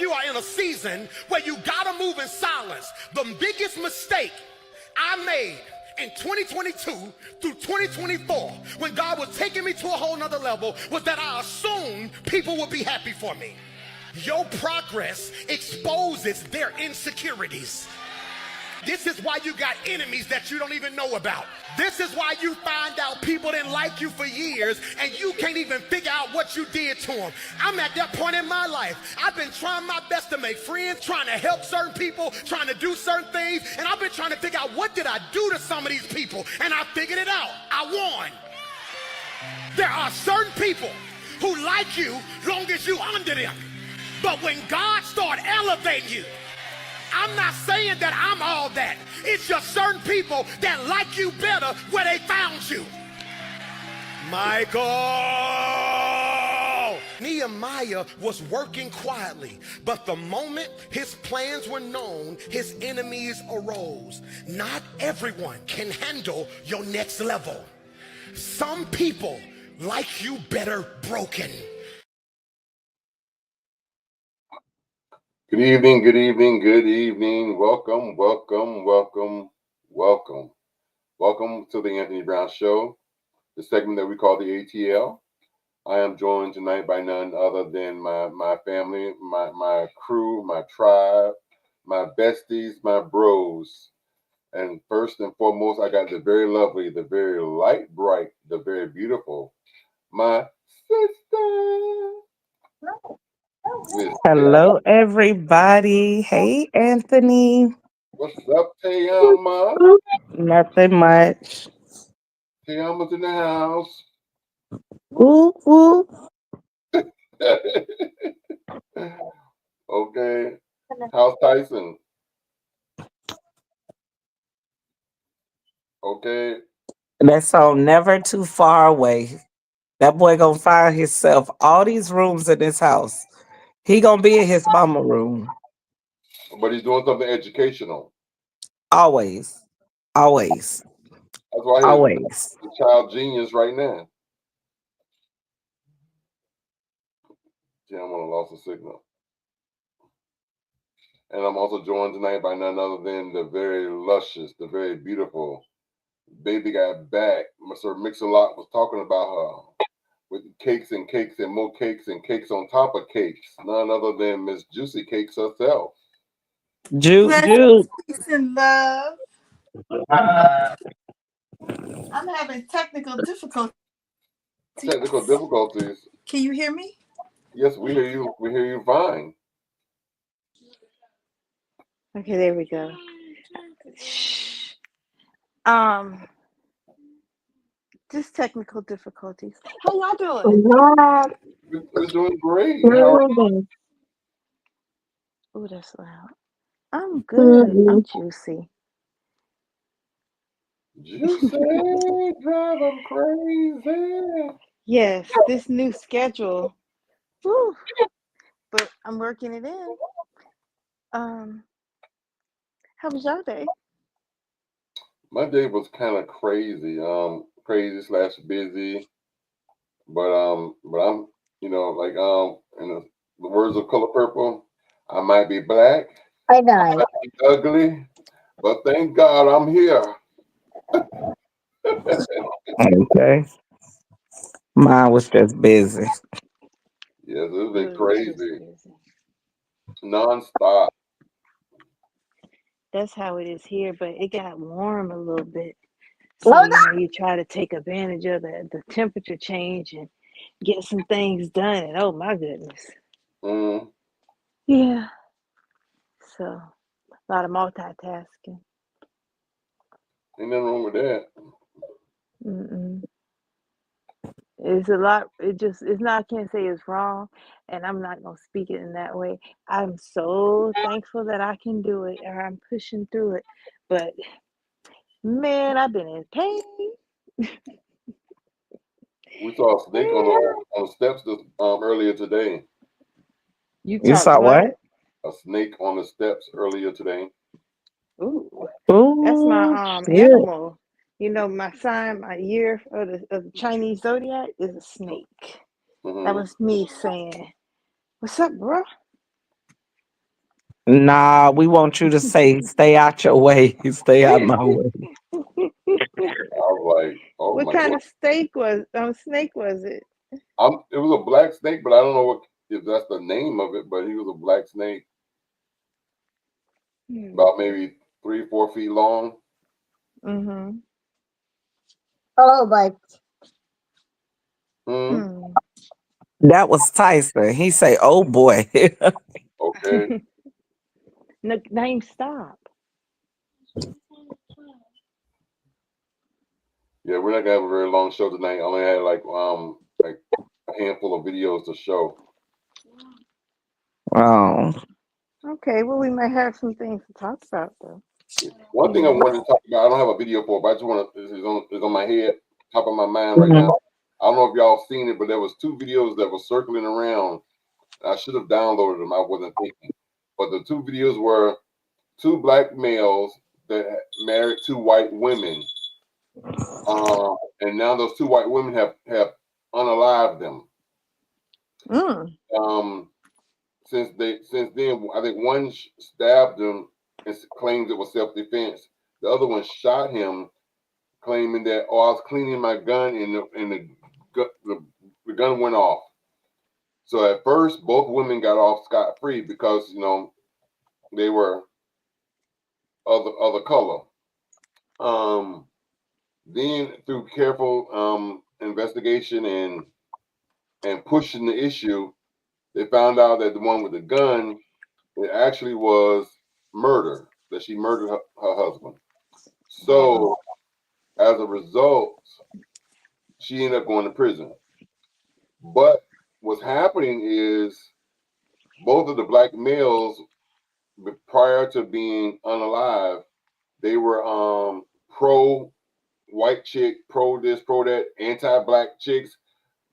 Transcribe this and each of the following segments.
you are in a season where you gotta move in silence. The biggest mistake I made in 2022 through 2024, when God was taking me to a whole nother level, was that I assumed people would be happy for me. Your progress exposes their insecurities. This is why you got enemies that you don't even know about. This is why you find out people didn't like you for years and you can't even figure out what you did to them. I'm at that point in my life. I've been trying my best to make friends, trying to help certain people, trying to do certain things, and I've been trying to figure out what did I do to some of these people, and I figured it out. I won. There are certain people who like you long as you under them. But when God starts elevating you, I'm not saying that I'm all that. It's just certain people that like you better where they found you. Michael! Nehemiah was working quietly, but the moment his plans were known, his enemies arose. Not everyone can handle your next level. Some people like you better broken. Good evening, good evening, good evening. Welcome, welcome, welcome, welcome. Welcome to the Anthony Brown Show, the segment that we call the ATL. I am joined tonight by none other than my family, my crew, my tribe, my besties, my bros. And first and foremost, I got the very lovely, the very light bright, the very beautiful, my sister. Hello, everybody. Hey, Anthony. What's up, Tayama? Nothing much. Tayama's in the house. Ooh, ooh. Okay. How's Tyson? Okay. That song Never Too Far Away. That boy gonna find himself all these rooms in his house. He gonna be in his mama room. But he's doing something educational. Always. Always. That's why he's Always. a child genius right now. Yeah, I'm gonna lost the signal. And I'm also joined tonight by none other than the very luscious, the very beautiful Baby Got Back. Mr. Mix-a-Lot was talking about her with cakes and more cakes and cakes on top of cakes. None other than Miss Juicy Cakes herself. Jude. Peace and love. I'm having technical difficulties. Technical difficulties. Can you hear me? Yes, we hear you. We hear you fine. Okay, there we go. Just technical difficulties. How y'all doing? We're doing great. Oh, that's loud. I'm good. I'm juicy. Juicy, drive them crazy. Yes, this new schedule. Whew, but I'm working it in. How was your day? My day was kind of crazy. Crazy slash busy. But I'm, in the words of Color Purple, I might be black, I I might be ugly, but thank God I'm here. Okay. Mine was just busy. Yes, it's It been was crazy, busy. nonstop. That's how it is here, but it got warm a little bit. So, you try to take advantage of the temperature change and get some things done. And oh my goodness. Mm, Yeah. So, a lot of multitasking. ain't nothing wrong with that. Mm-mm. It's a lot. It's not, I can't say it's wrong, and I'm not going to speak it in that way. I'm so thankful that I can do it, or I'm pushing through it. But man, I've been in pain. We saw a snake on the steps earlier today. You You talked saw what? A snake on the steps earlier today. Ooh, that's Ooh, my shit. animal. You know, my sign, my year of the Chinese zodiac is a snake. That Mm-hmm. was me saying, "What's up, bro?" Nah, we want you to say, stay out your way. Stay out my way. I was like, oh What my kind god. of snake was it? It was a black snake, but I don't know if that's the name of it. But he was a black snake, Hmm. about maybe 3, 4 feet long. Mm-hmm. Hmm. Hmm. That was Tyson. He say, "Oh boy." Okay. Name stop. Yeah, we're not gonna have a very long show tonight. I only had like a handful of videos to show. Oh, Okay, well we might have some things to talk about though. One thing I Yes. wanted to talk about, I don't have a video for it, but I just want to. It's on my head, top of my mind right mhm. now. I don't know if y'all seen it, but there was 2 videos that were circling around. I should have downloaded them. I wasn't thinking, but the 2 videos were 2 black males that married 2 white women, and now those 2 white women have unalived them. Mm. Um, since then, I think one stabbed him and claims it was self defense. The other one shot him, claiming that I was cleaning my gun and the gun went off. So at first, both women got off scot free because they were other color. Um, then through careful investigation and pushing the issue, they found out that the one with the gun, it actually was murder, that she murdered her husband. Wow. So as a result, she ended up going to prison. But what's happening is both of the black males, prior to being unalive, they were pro white chick, pro this, pro that, anti black chicks,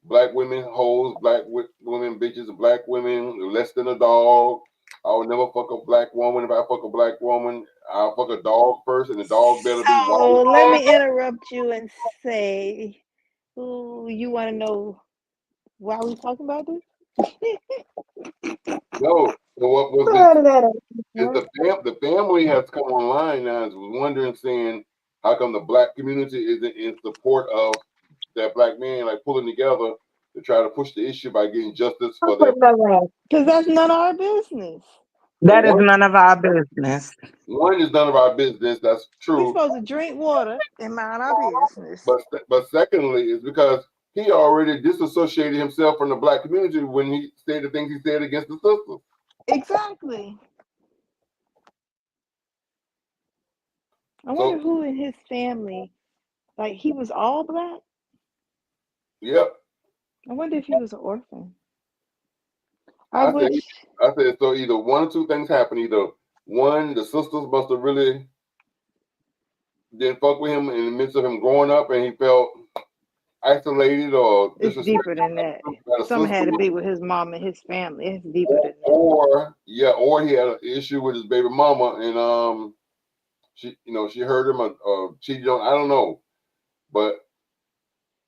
black women hoes, black women bitches, black women less than a dog. I would never fuck a black woman. If I fuck a black woman, I'll fuck a dog first, and the dog better be So let white. me interrupt you and say, ooh, you want to know why we talking about this? No, so what was this? Is the family has come online now is wondering, saying, how come the black community isn't in support of that black man, like pulling together to try to push the issue by getting justice for them? Because that's none of our business. Well, That is none of our business. one is none of our business. That's We're true. supposed to drink water and mind our business. But secondly, is because he already disassociated himself from the black community when he said the things he said against the sisters. Exactly. I wonder So, who in his family, like he was all black. yep, I wonder if he was an orphan. I I said, wish. I said, so either one or two things happen. Either one, the sisters must have really didn't fuck with him in the midst of him growing up, and he felt isolated or It's deeper disrespected than that. by the Something had to sister, be with his mom and his family. It's deeper than that. or he had an issue with his baby mama, and she hurt him or cheated on. I don't know, but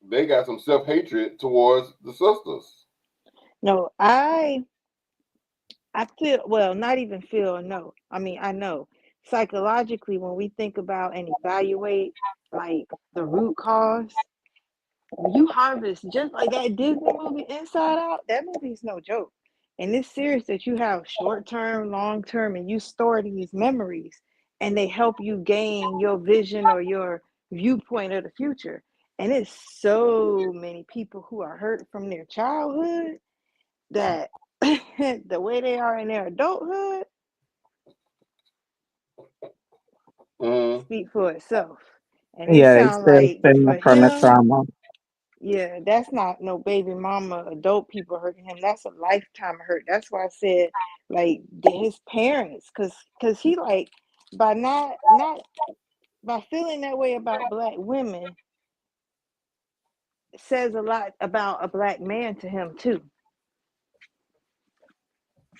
they got some self hatred towards the sisters. No, I feel, well, not even feel, no. I mean, I know psychologically when we think about and evaluate like the root cause, you harvest just like that Disney movie Inside Out. That movie is no joke. And it's serious that you have short term, long term, and you store these memories and they help you gain your vision or your viewpoint of the future. And it's so many people who are hurt from their childhood that the way they are in their adulthood Mm. speak for itself. And it Yeah, they sound still like stem for from the him, trauma. yeah, that's not no baby mama, adult people hurting him. That's a lifetime hurt. That's why I said, like, his parents, cause he like by not by feeling that way about black women says a lot about a black man to him too.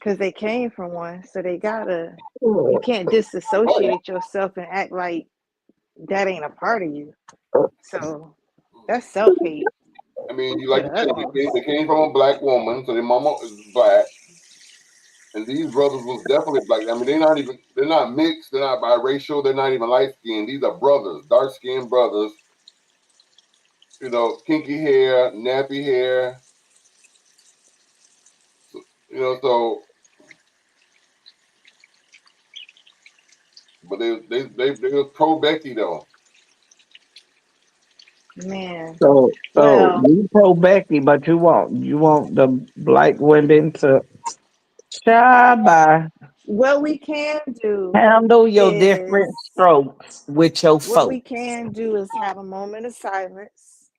Cause they came from one, so you can't disassociate yourself and act like that ain't a part of you. So that's self hate I mean, you to like the you said, utmost. they came from a black woman, so their mama is black. And these brothers was definitely black. I mean, they're not mixed, they're not biracial, they're not even light skinned. These are brothers, dark skinned brothers, kinky hair, nappy hair, so but they was pro Becky though. Man. So Well, you pro Becky, but you want the black women to try by what we can do handle your is different strokes with your what we folks. can do is have a moment of silence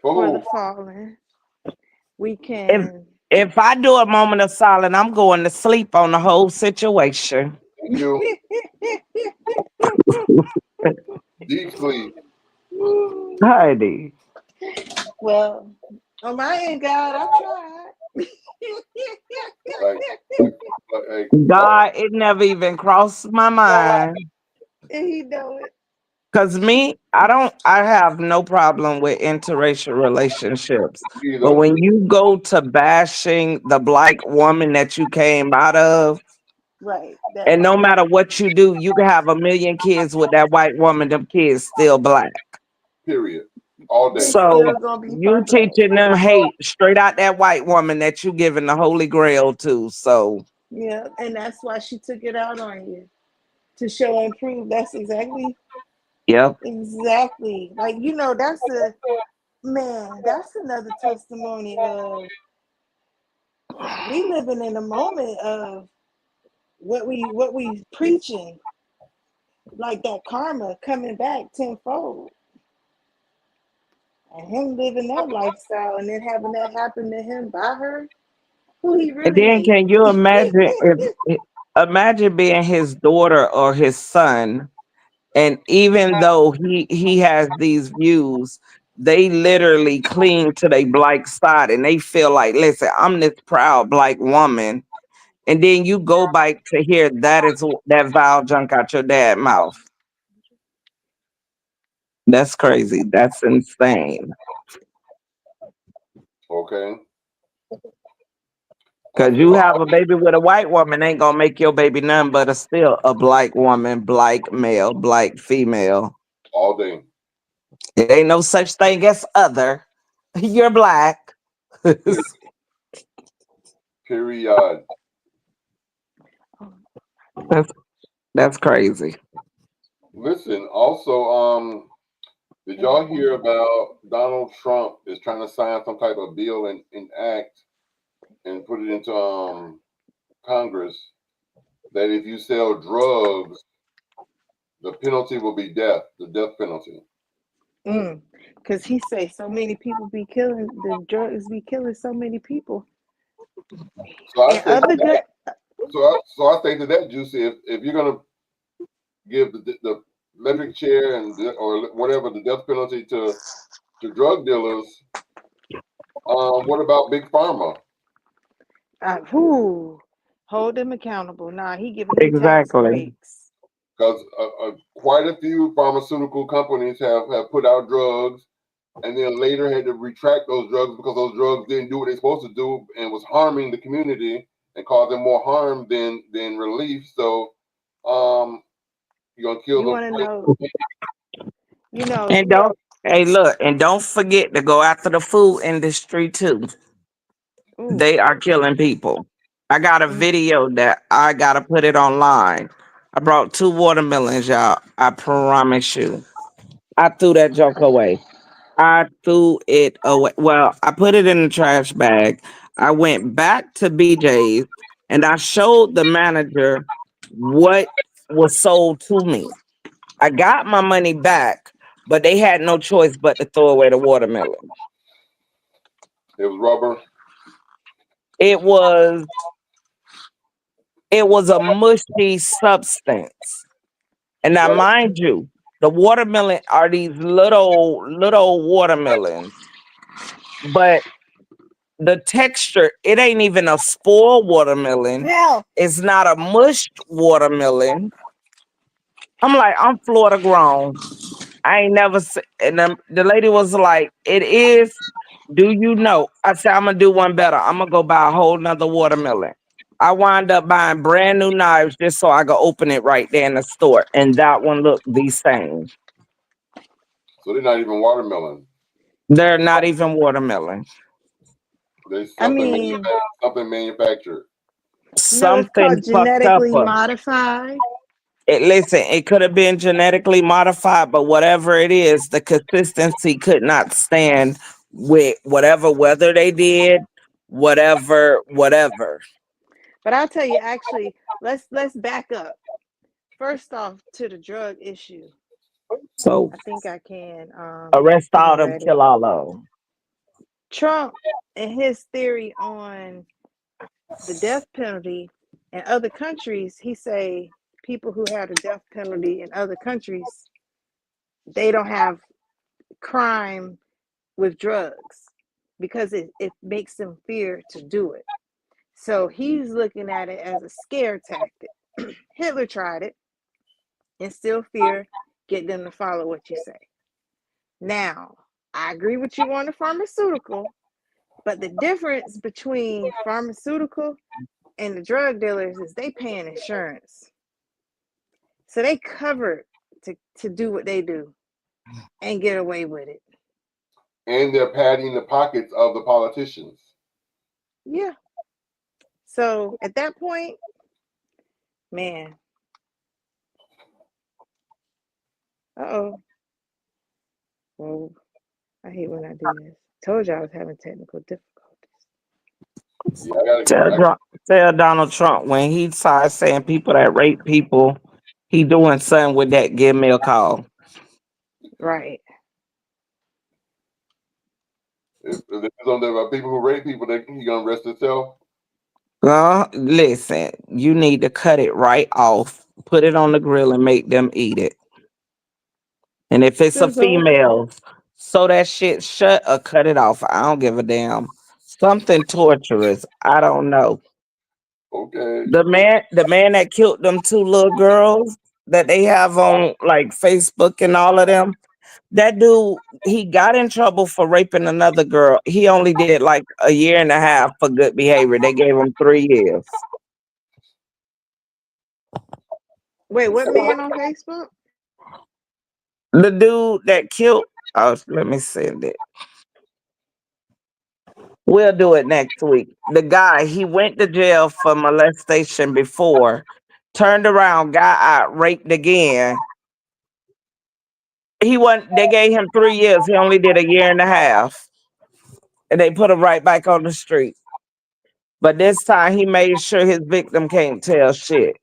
For for the who? fallen. We If can. if I do a moment of silence, I'm going to sleep on the whole situation. Thank you. Deep sleep. Heidi, Well, on my end, God, I tried. Like, like God, it never even crossed my mind. And he know it. Cause me, I have no problem with interracial relationships. But either. when you go to bashing the black woman that you came out of, Right, that and no part. matter what you do, you can have a million kids with that white woman, them kids still black. Period. All They day. So still gonna be you part black. teaching them hate straight out that white woman that you giving the Holy Grail to. So Yeah, and that's why she took it out on you to show and prove. That's yep. exactly like that's a man. That's another testimony of we living in a moment of what we preaching, like that karma coming back tenfold, and him living that lifestyle, and then having that happen to him by her, who he And really then need. can you imagine imagine being his daughter or his son. And even though he has these views, they literally cling to their black side and they feel like, listen, I'm this proud black woman. And then you go back to hear that vile junk out your dad mouth. That's crazy. That's insane. Okay. Cause you have a baby with a white woman ain't gonna make your baby none but still a black woman, black male, black female. All day. It ain't no such thing as other. You're black. Period. Period. That's that's crazy. Listen, also, did y'all hear about Donald Trump is trying to sign some type of bill and act and put it into Congress that if you sell drugs, the penalty will be death, the death penalty. Because he say so many people be killing, the drugs be killing so many people. So I And say to other that, good, so I say to that, Juicy, if you're gonna give the electric chair or whatever the death penalty to drug dealers, what about big pharma? who hold them accountable? Nah, he giving them tax Exactly. breaks. Because quite a few pharmaceutical companies have put out drugs and then later had to retract those drugs because those drugs didn't do what they're supposed to do and was harming the community and causing more harm than relief. So you're gonna kill You want to know, the you know, And don't hey look, and don't forget to go after the food industry too. ooh, They are killing people. I got a mm, video that I gotta put it online. I brought two watermelons, y'all. I promise you. I threw that joke away. I threw it away. Well, I put it in the trash bag. I went back to BJ's and I showed the manager what was sold to me. I got my money back, but they had no choice but to throw away the watermelon. it was rubber. It was it was a mushy substance. And now So mind you, the watermelon are these little watermelons, but the texture, it ain't even a spoiled watermelon. hell, It's not a mushed watermelon. I'm like, I'm Florida grown. I ain't never seen, and the lady was like, it is. Do you know? I said, I'm gonna do one better. I'm gonna go buy a whole nother watermelon. I wound up buying brand new knives just so I could open it right there in the store, and that one looked the same. So they're not even watermelon. They're not even watermelon. There's I mean, something manufactured. no, it's Something called fucked up. genetically modified. Listen, it could have been genetically modified, but whatever it is, the consistency could not stand with whatever weather they did, whatever. But I'll tell you, actually, let's back up. First off, to the drug issue. So I think I can. arrest Give all me them, ready. kill all of them. Trump and his theory on the death penalty in other countries, he say people who have the death penalty in other countries, they don't have crime with drugs because it makes them fear to do it. So he's looking at it as a scare tactic. Hitler tried it, instill fear, get them to follow what you say. Now, I agree with you on the pharmaceutical, but the difference between pharmaceutical and the drug dealers is they paying insurance. So they covered to do what they do and get away with it. And they're padding the pockets of the politicians. Yeah. So at that point, man, uh-oh. Well, I hate when I do this. Told you I was having technical difficulties. Yeah, I gotta Tell, get. tell Donald Trump when he starts saying people that rape people, he doing something with that. Give me a call. Right. If there's on the people who rape people, he gonna arrest himself. Listen, you need to cut it right off, put it on the grill, and make them eat it. And if it's a Sizzle. female, sew that shit shut or cut it off. I don't give a damn. Something torturous. I don't know. Okay. The man that killed them two little girls that they have on like Facebook and all of them. That dude, he got in trouble for raping another girl. He only did like a year and a half for good behavior. They gave him 3 years. Wait, what man on Facebook? The dude that killed, oh, let me send it. We'll do it next week. The guy, he went to jail for molestation before, turned around, got out, raped again. They gave him 3 years. He only did a year and a half. And they put him right back on the street. But this time he made sure his victim can't tell shit.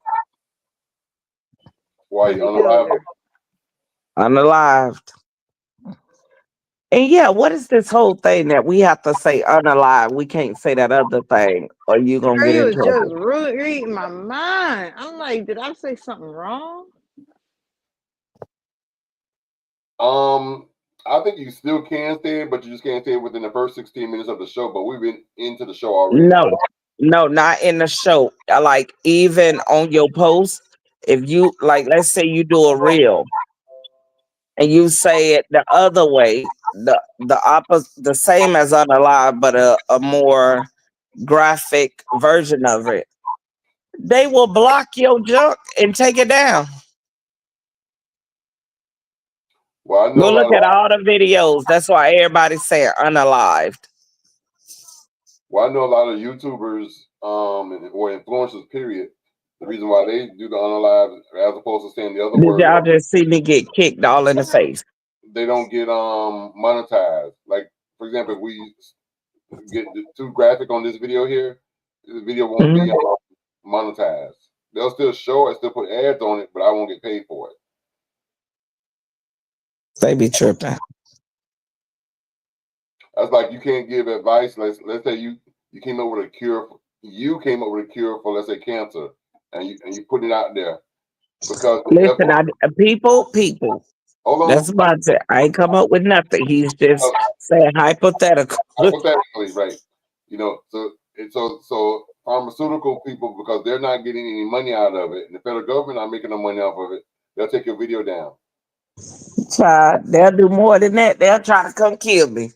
Why So he he killed unalive? her. Unalived. And yeah, what is this whole thing that we have to say unalive? We can't say that other thing, or you gonna Girl, get you in was just trouble. reading my mind. I'm like, did I say something wrong? I think you still can say it, but you just can't say it within the first 16 minutes of the show. But we've been into the show already. No, no, not in the show. Like even on your post, if you like, let's say you do a reel and you say it the other way, the opposite, the same as unalive, but a more graphic version of it, they will block your junk and take it down. Well, I know Go a lot look of at all the videos. That's why everybody's saying unalived. YouTubers or influencers. Period. The reason why they do the unalive as opposed to saying the other Did word, y'all just see me get kicked all in the face? they don't get monetized. Like for example, if we get too graphic on this video here, the video won't be Mhm. monetized. They'll still show it, still put ads on it, but I won't get paid for it. They be tripping. That's like you can't give advice. Let's say you came up with a cure. You came up with a cure for let's say cancer, and you put it out there because that's Listen, what, people. hold That's on. about it. I ain't come up with nothing. He's just saying hypothetical. Hypothetically, right? So pharmaceutical people because they're not getting any money out of it, and the federal government not making no money off of it. They'll take your video down. They'll do more than that. They'll try to come kill me.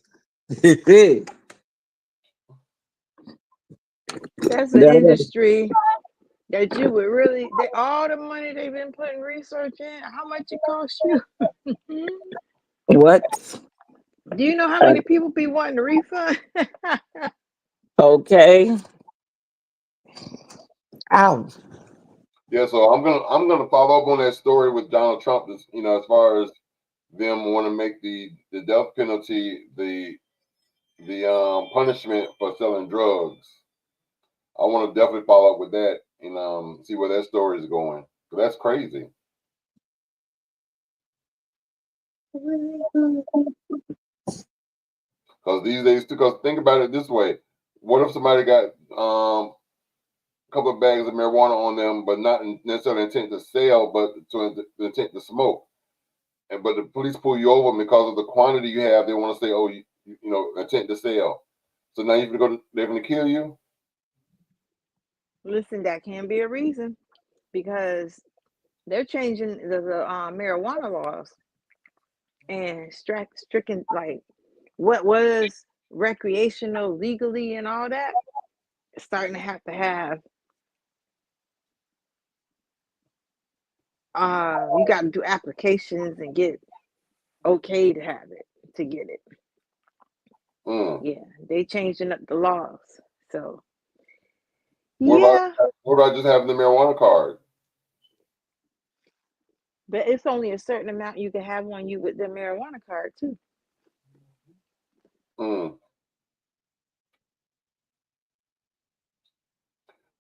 That That's an industry that you would really, all the money they've been putting research in, how much it costs you? What? Do you know how many people be wanting a refund? Okay. Ow. Yeah, so I'm gonna follow up on that story with Donald Trump. As far as them want to make the death penalty the punishment for selling drugs. I want to definitely follow up with that and see where that story is going. But that's crazy. Because these days, because think about it this way: what if somebody got a couple of bags of marijuana on them, but not necessarily intent to sell, but to intent to smoke? But the police pull you over because of the quantity you have. They want to say, "Oh, intent to sell." So now they're going to kill you. Listen, that can be a reason because they're changing the marijuana laws and stricken like what was recreational legally and all that. Starting to have you got to do applications and get okay to have it to get it. Yeah, they changing up the laws. So yeah, what about just having the marijuana card? but it's only a certain amount you can have on you with the marijuana card too.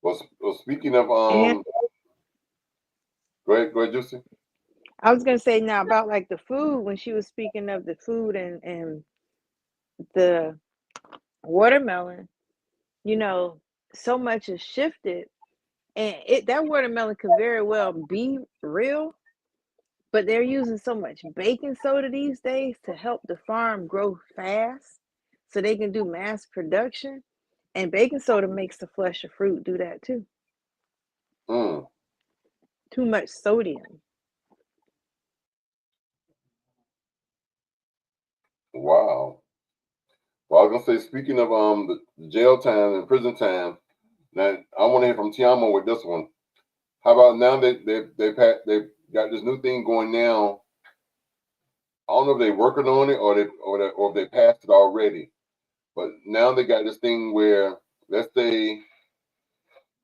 Well, speaking of And go ahead, Juicy. I was gonna say now about like the food when she was speaking of the food and the watermelon, so much has shifted, and that watermelon could very well be real, but they're using so much baking soda these days to help the farm grow fast, so they can do mass production. And baking soda makes the flesh of fruit do that too. Too much sodium. Wow. Well, I was gonna say, speaking of the jail time and prison time, now I want to hear from Tiamo with this one. How about now they've got this new thing going now. I don't know if they're working on it or if they passed it already, but now they got this thing where, let's say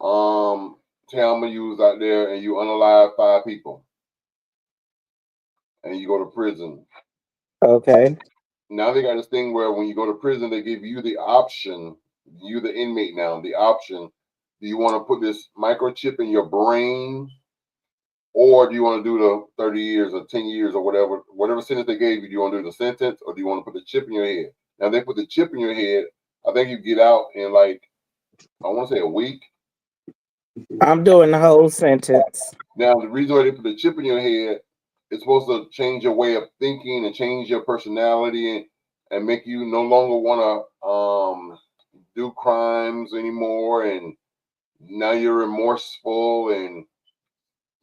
Tiamo, you was out there and you unalive 5 people and you go to prison. Okay. Now they got this thing where when you go to prison, they give you the option, you the inmate now, the option. Do you want to put this microchip in your brain, or do you want to do the 30 years or 10 years or whatever sentence they gave you? Do you want to do the sentence, or do you want to put the chip in your head? Now they put the chip in your head. I think you get out in like, I want to say a week. I'm doing the whole sentence. Now the reason why they put the chip in your head, it's supposed to change your way of thinking and change your personality and make you no longer want to do crimes anymore, and now you're remorseful, and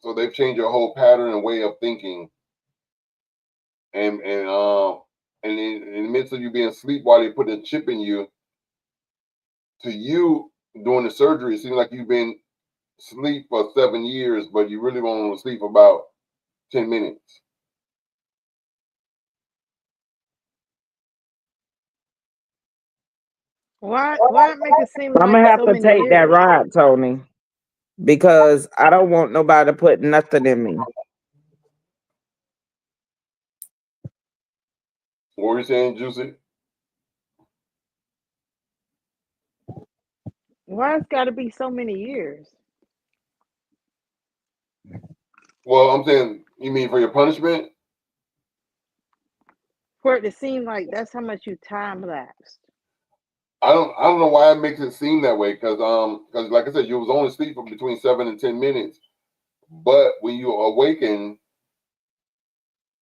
so they've changed your whole pattern and way of thinking, and in the midst of you being asleep while they put a chip in you, to you doing the surgery, it seems like you've been asleep for 7 years, but you really want to sleep about 10 minutes. Why make it seem I'm like gonna have so to many take that years? ride, Tony, because I don't want nobody to put nothing in me. What were you saying, Juicy? Why it's got to be so many years? Well, I'm saying, you mean for your punishment? For it to seem like that's how much you time lapsed. I don't know why it makes it seem that way, because like I said, you was only asleep for between 7 and 10 minutes, but when you awaken,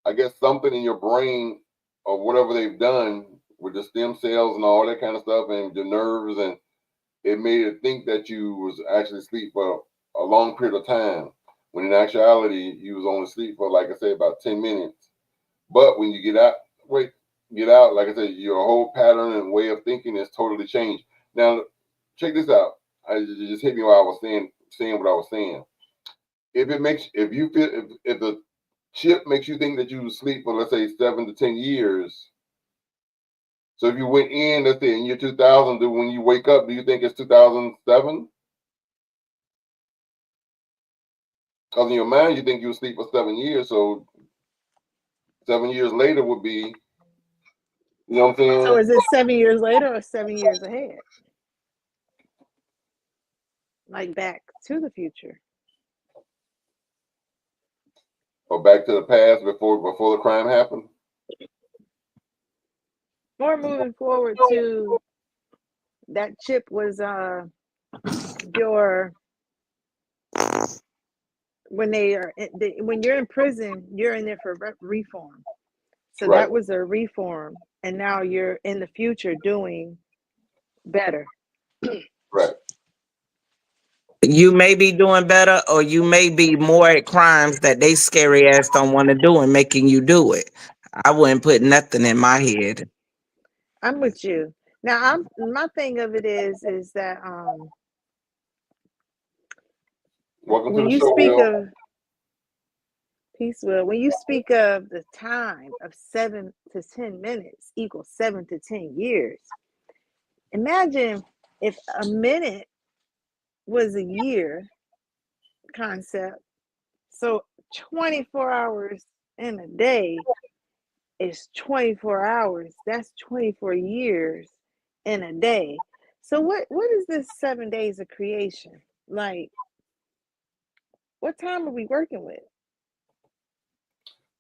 I guess something in your brain or whatever they've done with the stem cells and all that kind of stuff and your nerves, and it made it think that you was actually asleep for a long period of time, when in actuality you was only asleep for, like I said, about 10 minutes. But when you get out, like I said, your whole pattern and way of thinking is totally changed. Now, check this out. it just hit me while I was saying what I was saying. If the chip makes you think that you sleep for, let's say, 7 to 10 years. So if you went in, let's say in year 2000, when you wake up, do you think it's 2007? Because in your mind, you think you sleep for 7 years. So 7 years later would be, you know what I'm saying? So is it 7 years later or 7 years ahead? Like Back to the Future. Or back to the past before the crime happened? Or moving forward to that chip was your when you're in prison, you're in there for reform. So Right. that was a reform, and now you're in the future doing better. Right. You may be doing better, or you may be more at crimes that they scary ass don't want to do and making you do it. I wouldn't put nothing in my head. I'm with you. Now, my thing of it is that Welcome to when the you show, speak Will. of peace, Will, when you speak of the time of 7 to 10 minutes equals 7 to 10 years, imagine if a minute was a year concept. So 24 hours in a day is 24 hours. That's 24 years in a day. So what is this 7 days of creation? Like, what time are we working with?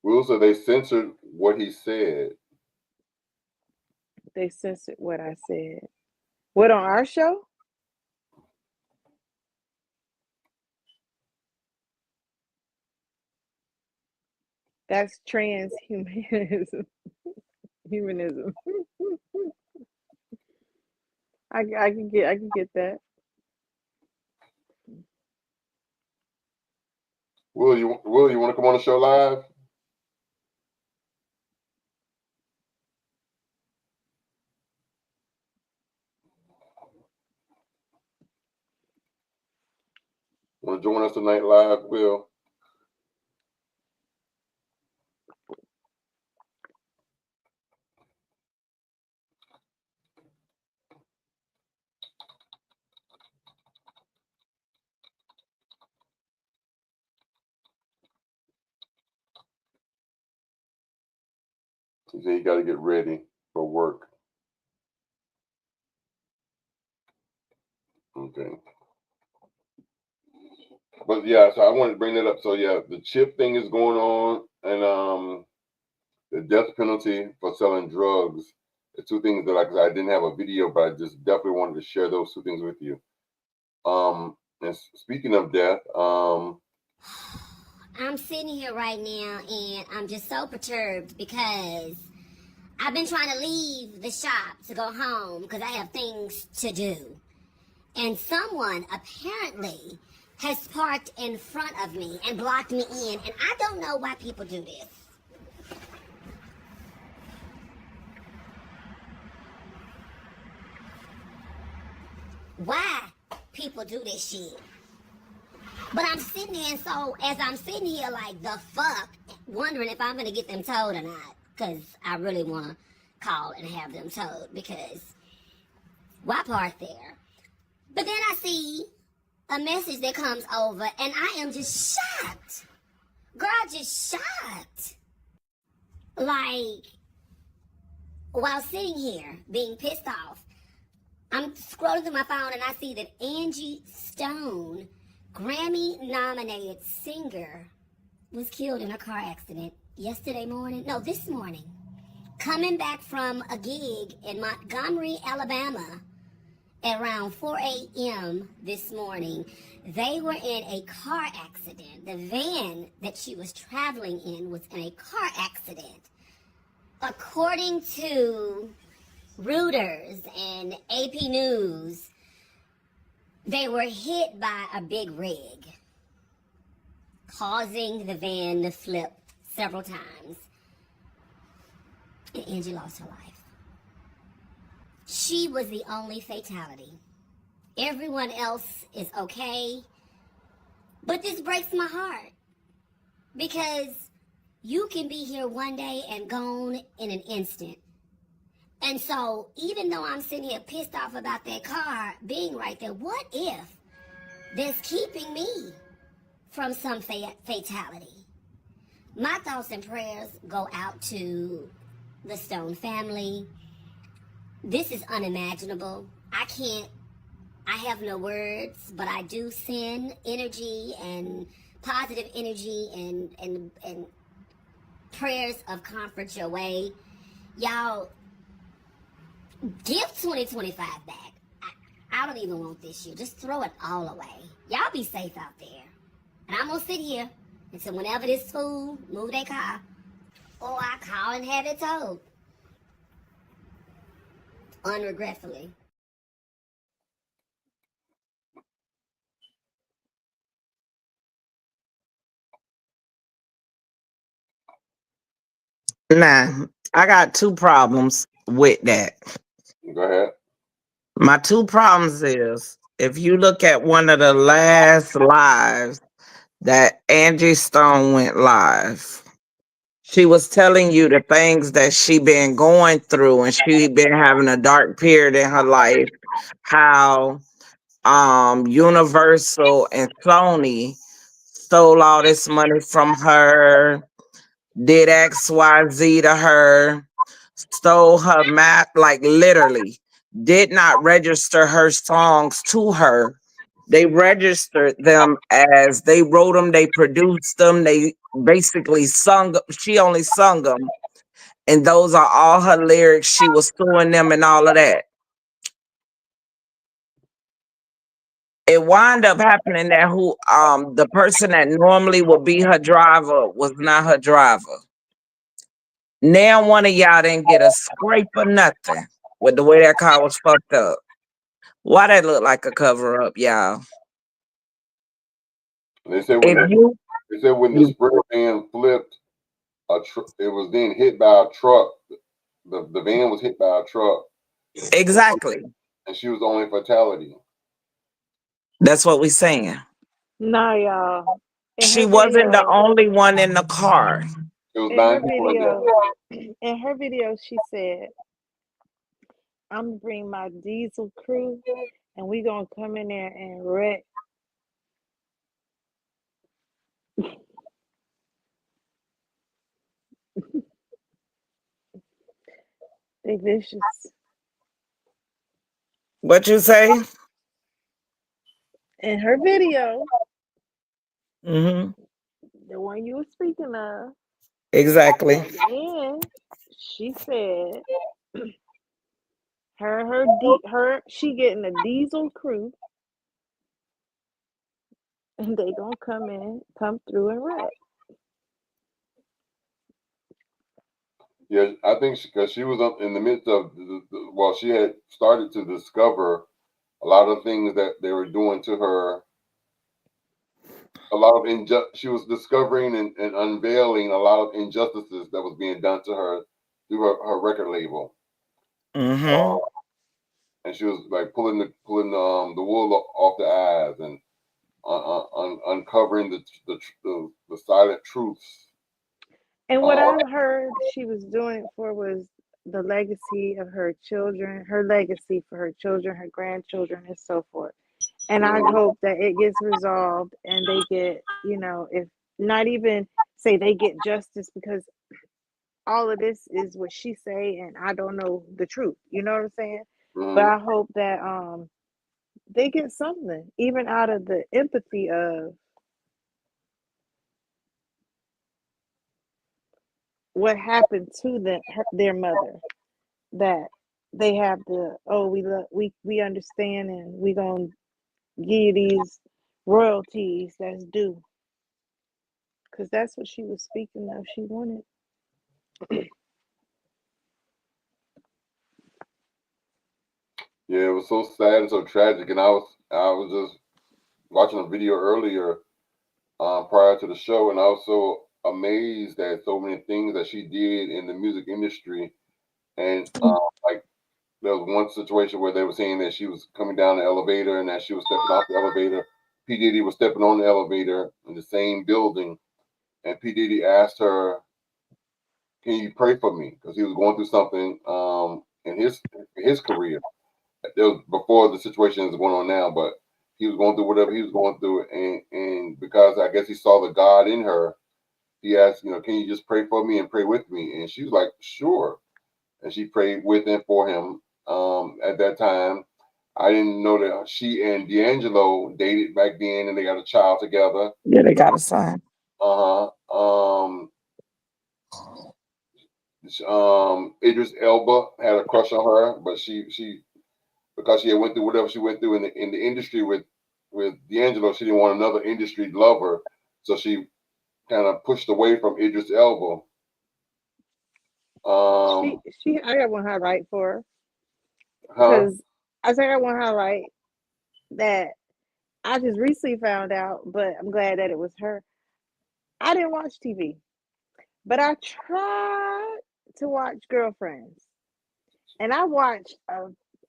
Will said they censored what he said. They censored what I said. What, on our show? That's transhumanism. Humanism. I can get that. Will, you want to come on the show live? Want to join us tonight live, Will? He said you got to get ready for work. Okay. But yeah, so I wanted to bring that up. So yeah, the chip thing is going on, and the death penalty for selling drugs. The two things that I didn't have a video, but I just definitely wanted to share those two things with you. And speaking of death, I'm sitting here right now and I'm just so perturbed because I've been trying to leave the shop to go home because I have things to do. And someone apparently has parked in front of me and blocked me in, and I don't know why people do this. Why people do this shit. But I'm sitting here, and so as I'm sitting here like the fuck, wondering if I'm going to get them towed or not, because I really want to call and have them towed, because why park there? But then I see a message that comes over, and I am just shocked. Girl, just shocked. Like, while sitting here being pissed off, I'm scrolling through my phone and I see that Angie Stone, Grammy-nominated singer, was killed in a car accident this morning, coming back from a gig in Montgomery, Alabama, at around 4 a.m. this morning. They were in a car accident. The van that she was traveling in was in a car accident. According to Reuters and AP News, they were hit by a big rig, causing the van to flip several times. And Angie lost her life. She was the only fatality everyone else is okay. But this breaks my heart because you can be here one day and gone in an instant. And so, even though I'm sitting here pissed off about that car being right there, what if that's keeping me from some fatality? My thoughts and prayers go out to the Stone family. This is unimaginable. I have no words, but I do send energy and positive energy and prayers of comfort your way. Y'all, give 2025 back. I don't even want this year. Just throw it all away. Y'all be safe out there. And I'm going to sit here until whenever this fool move their car, or I call and have it towed. Unregretfully. Nah, I got two problems with that. Go ahead. My two problems is if you look at one of the last lives that Angie Stone went live, she was telling you the things that she been going through and she been having a dark period in her life, how Universal and Sony stole all this money from her, did XYZ to her, stole her map, like literally, did not register her songs to her. They registered them as they wrote them, they produced them, they basically sung, she only sung them. And those are all her lyrics. She was suing them and all of that. It wound up happening that the person that normally would be her driver was not her driver. Now one of y'all didn't get a scrape or nothing with the way that car was fucked up. Why that look like a cover up, y'all? They said If when the you sprinter van flipped, it was then hit by a truck. The van was hit by a truck, exactly, and she was the only fatality. that's what we saying. Nah, y'all. In She her wasn't the video, only one in the car. It was in her 9 people in there. video, in her video, she said, "I'm gonna bring my diesel crew, and we gonna come in there and wreck." They vicious. What you say? In her video, Mm-hmm. the one you were speaking of, Exactly. then she said, she getting a diesel crew, and they gonna come through and wreck. Yeah, I think because she was up in the midst of well, she had started to discover a lot of things that they were doing to her. A lot of she was discovering and unveiling a lot of injustices that was being done to her through her record label. Mm-hmm. And she was like pulling the wool off the eyes and uncovering the silent truths. And what I've heard she was doing it for was the legacy of her children, her legacy for her children, her grandchildren, and so forth. And I hope that it gets resolved and they get, if not even say they get justice, because all of this is what she say and I don't know the truth. You know what I'm saying? But I hope that they get something, even out of the empathy of what happened to their mother, that they have we understand and we gonna give you these royalties that's due, because that's what she was speaking of. She wanted. Yeah, it was so sad and so tragic. And I was just watching a video earlier prior to the show, and I was so amazed at so many things that she did in the music industry, and like there was one situation where they were saying that she was coming down the elevator and that she was stepping off the elevator. P. Diddy was stepping on the elevator in the same building, and P. Diddy asked her, "Can you pray for me?" Because he was going through something in his career. It was before the situation is going on now, but he was going through whatever he was going through, and because I guess he saw the God in her, he asked, "Can you just pray for me and pray with me?" And she was like, "Sure." And she prayed with and for him. At that time, I didn't know that she and D'Angelo dated back then, and they got a child together. Yeah, they got a son. Uh huh. Idris Elba had a crush on her, but she because she had went through whatever she went through in the industry with D'Angelo, she didn't want another industry lover, so she kind of pushed away from Idris Elba. Um, I got one highlight for her huh? because I think I got one highlight that I just recently found out, but I'm glad that it was her. I didn't watch TV, but I tried to watch Girlfriends, and I watched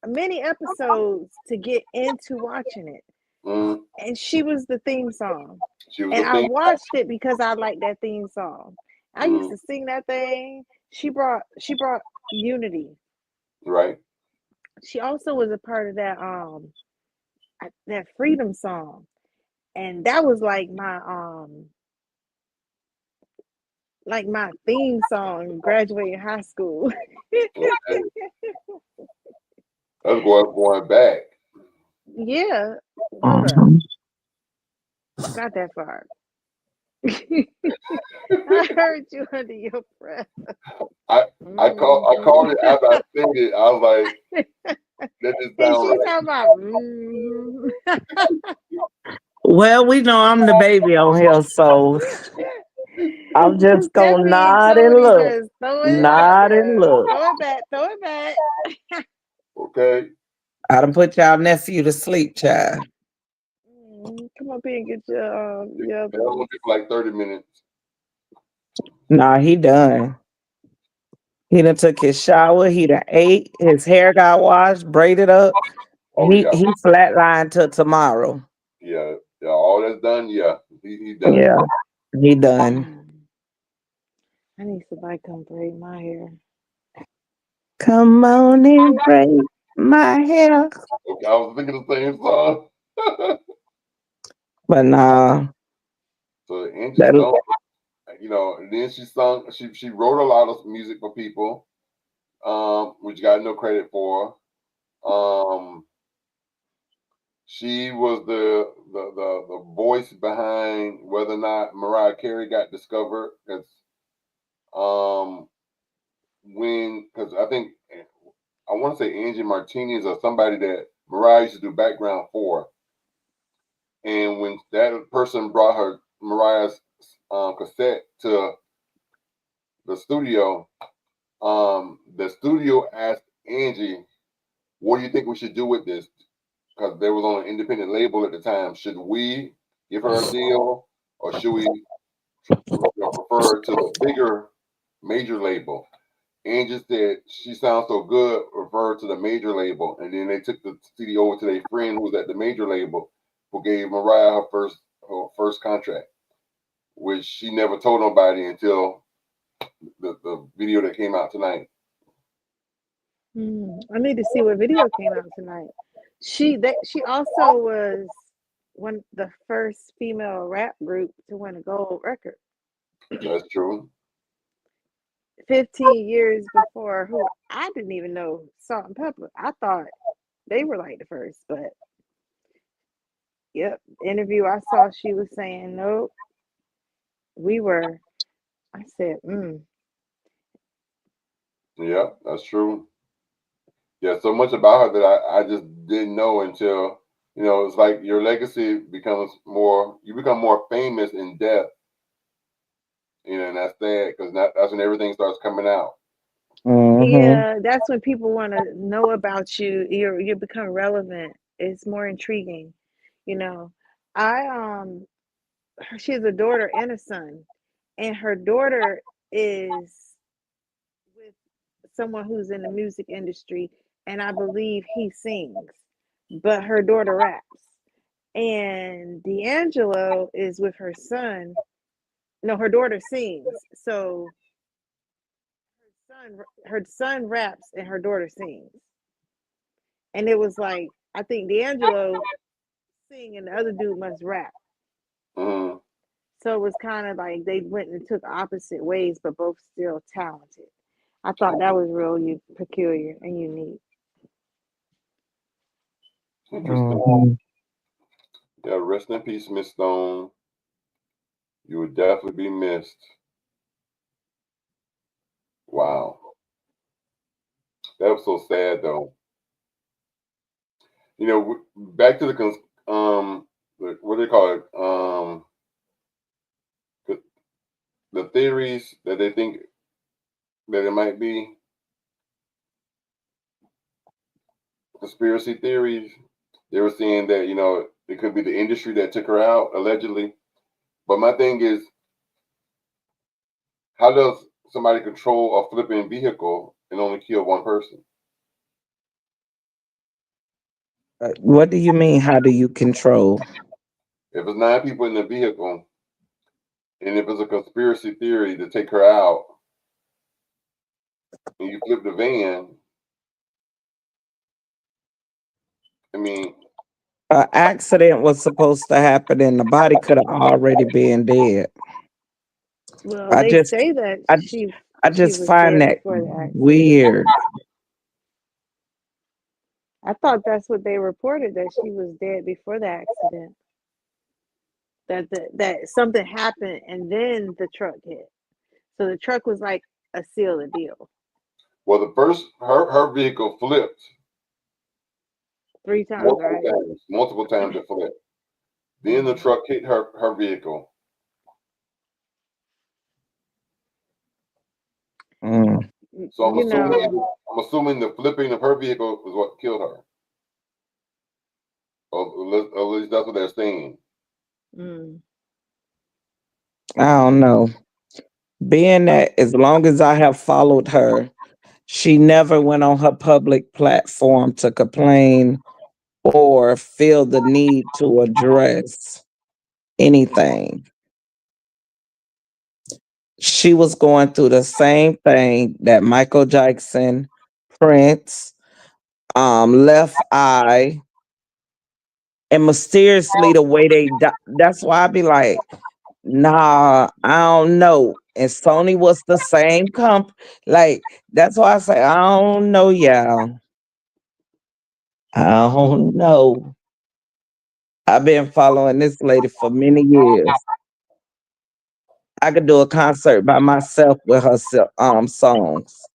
many episodes to get into watching it. Mm, And she was the theme song, she was and a I thing, watched it because I liked that theme song. I used mm, to sing that thing. She brought unity. right? She also was a part of that freedom song, and that was like my theme song graduating high school. Okay. That's going back. Yeah, hold up, Mhm. not that far. I heard you under your breath. I I Mhm. called it after I said it. I was like, that just And sound she's right. talking about Well, we know I'm the baby on here, so I'm just gonna Stephanie and nod and Tony look, just throw it out nod and there. look. Throw it back, throw it back. Okay. I done put y'all nephew to sleep, child. Come up here and get It your other only ones. took like 30 minutes. Nah, he done. He done took his shower. He done ate. His hair got washed, braided up. Oh yeah, He flatlined till tomorrow. yeah, yeah. All that's done. Yeah, he done. Yeah, he done. Mm. I need somebody to come braid my hair. Come on and braid my hair. Okay, I was thinking the same song. But nah, So Angie that Stone, and then she sung. She wrote a lot of music for people, which got no credit for. Um, she was the voice behind whether or not Mariah Carey got discovered. Because um, because I think I want to say Angie Martinez or somebody that Mariah used to do background for. And when that person brought her Mariah's cassette to the studio asked Angie, "What do you think we should do with this?" Because they was on an independent label at the time. Should we give her a deal, or should we refer her to the bigger major label? Angie said she sounds so good, refer her to the major label. And then they took the CD over to their friend who was at the major label, who gave Mariah her first contract, which she never told nobody until the video that came out tonight. I need to see what video came out tonight. She also was one the first female rap group to win a gold record. That's true. 15 years before who I didn't even know Salt and Pepper. I thought they were like the first, but yep, interview I saw she was saying nope, we were. I said, Yeah, that's true. Yeah, so much about her that I just didn't know until, it's like your legacy becomes more, you become more famous in death, and that's sad because that's when everything starts coming out. mm-hmm. yeah, that's when people want to know about you. You become relevant. It's more intriguing, you know. I she has a daughter and a son, and her daughter is with someone who's in the music industry, and I believe he sings, but her daughter raps. And D'Angelo is with her son. No, her daughter sings. So her son raps and her daughter sings. And it was like I think D'Angelo sing and the other dude must rap. Mm. So it was kind of like they went and took opposite ways, but both still talented. I thought that was real peculiar and unique. Interesting. Mhm. Yeah, rest in peace, Miss Stone. You would definitely be missed. Wow. That was so sad, though. Back to what do they call it? The, the theories that they think that it might be conspiracy theories. They were saying that it could be the industry that took her out allegedly. But my thing is, how does somebody control a flipping vehicle and only kill one person? What do you mean? How do you control? If it's 9 people in the vehicle, and if it's a conspiracy theory to take her out, and you flip the van, I mean, An accident was supposed to happen, and the body could have already been dead. Well, I they just, say that I, I she just was find dead that before the accident. weird. I thought that's what they reported, that she was dead before the accident. That something happened and then the truck hit. So the truck was like a seal of deal. well, the first her vehicle flipped 3 times, right? multiple times it flipped. Then the Mm. truck hit her vehicle. Mm. So You know, I'm assuming the flipping of her vehicle was what killed her. Or at least that's what they're saying. mm, I don't know. Being that as long as I have followed her, she never went on her public platform to complain or feel the need to address anything. She was going through the same thing that Michael Jackson, Prince, Left Eye, and mysteriously the way they that's why I be like, nah, I don't know. And Sony was the same like that's why I say I don't know, y'all. I don't know. I've been following this lady for many years. I could do a concert by myself with her songs.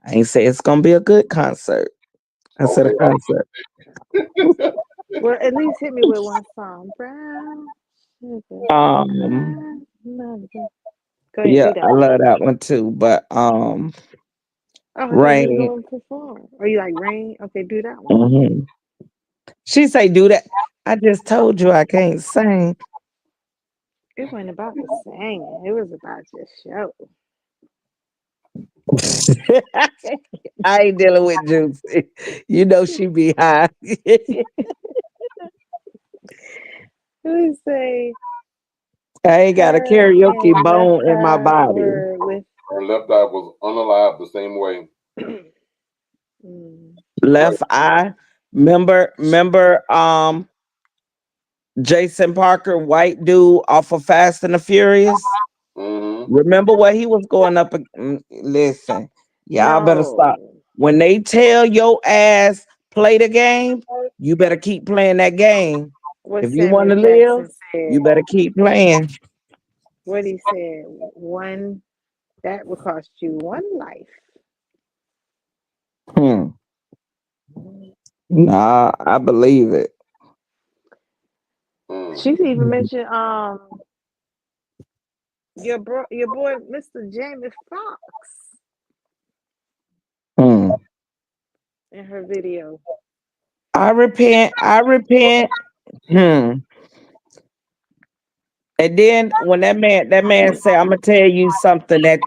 I ain't say it's gonna be a good concert. I said a Okay. concert. well, at least hit me with one song. Brown sugar, Um, I love you. Go ahead, yeah, do I that one. love that one too. But Oh, I thought you was Rain. going to perform. Are you like Rain? Okay, do that one. Mhm. She say do that. I just told you I can't sing. It wasn't about the singing. It was about your show. I ain't dealing with Juicy. You know she be high. Let me say I ain't got a her karaoke and Left bone in my Eye body. were with. Her left eye was unalive the same way. Mm, Right. Left eye. Remember Jason Parker, white dude off of Fast and the Furious? Mm-hmm. Remember what he was going up listen, y'all better stop. no. When they tell your ass play the game, you better keep playing that game. What If you want Samuel to live, Jackson you said. better keep playing. What he said. One that would cost you one life. Hmm. Nah, I believe it. Mm. She's even mentioned your boy Mr. Jamie Foxx Hmm. in her video. I repent. I repent. Hmm. And then when that man say, "I'm gonna tell you something that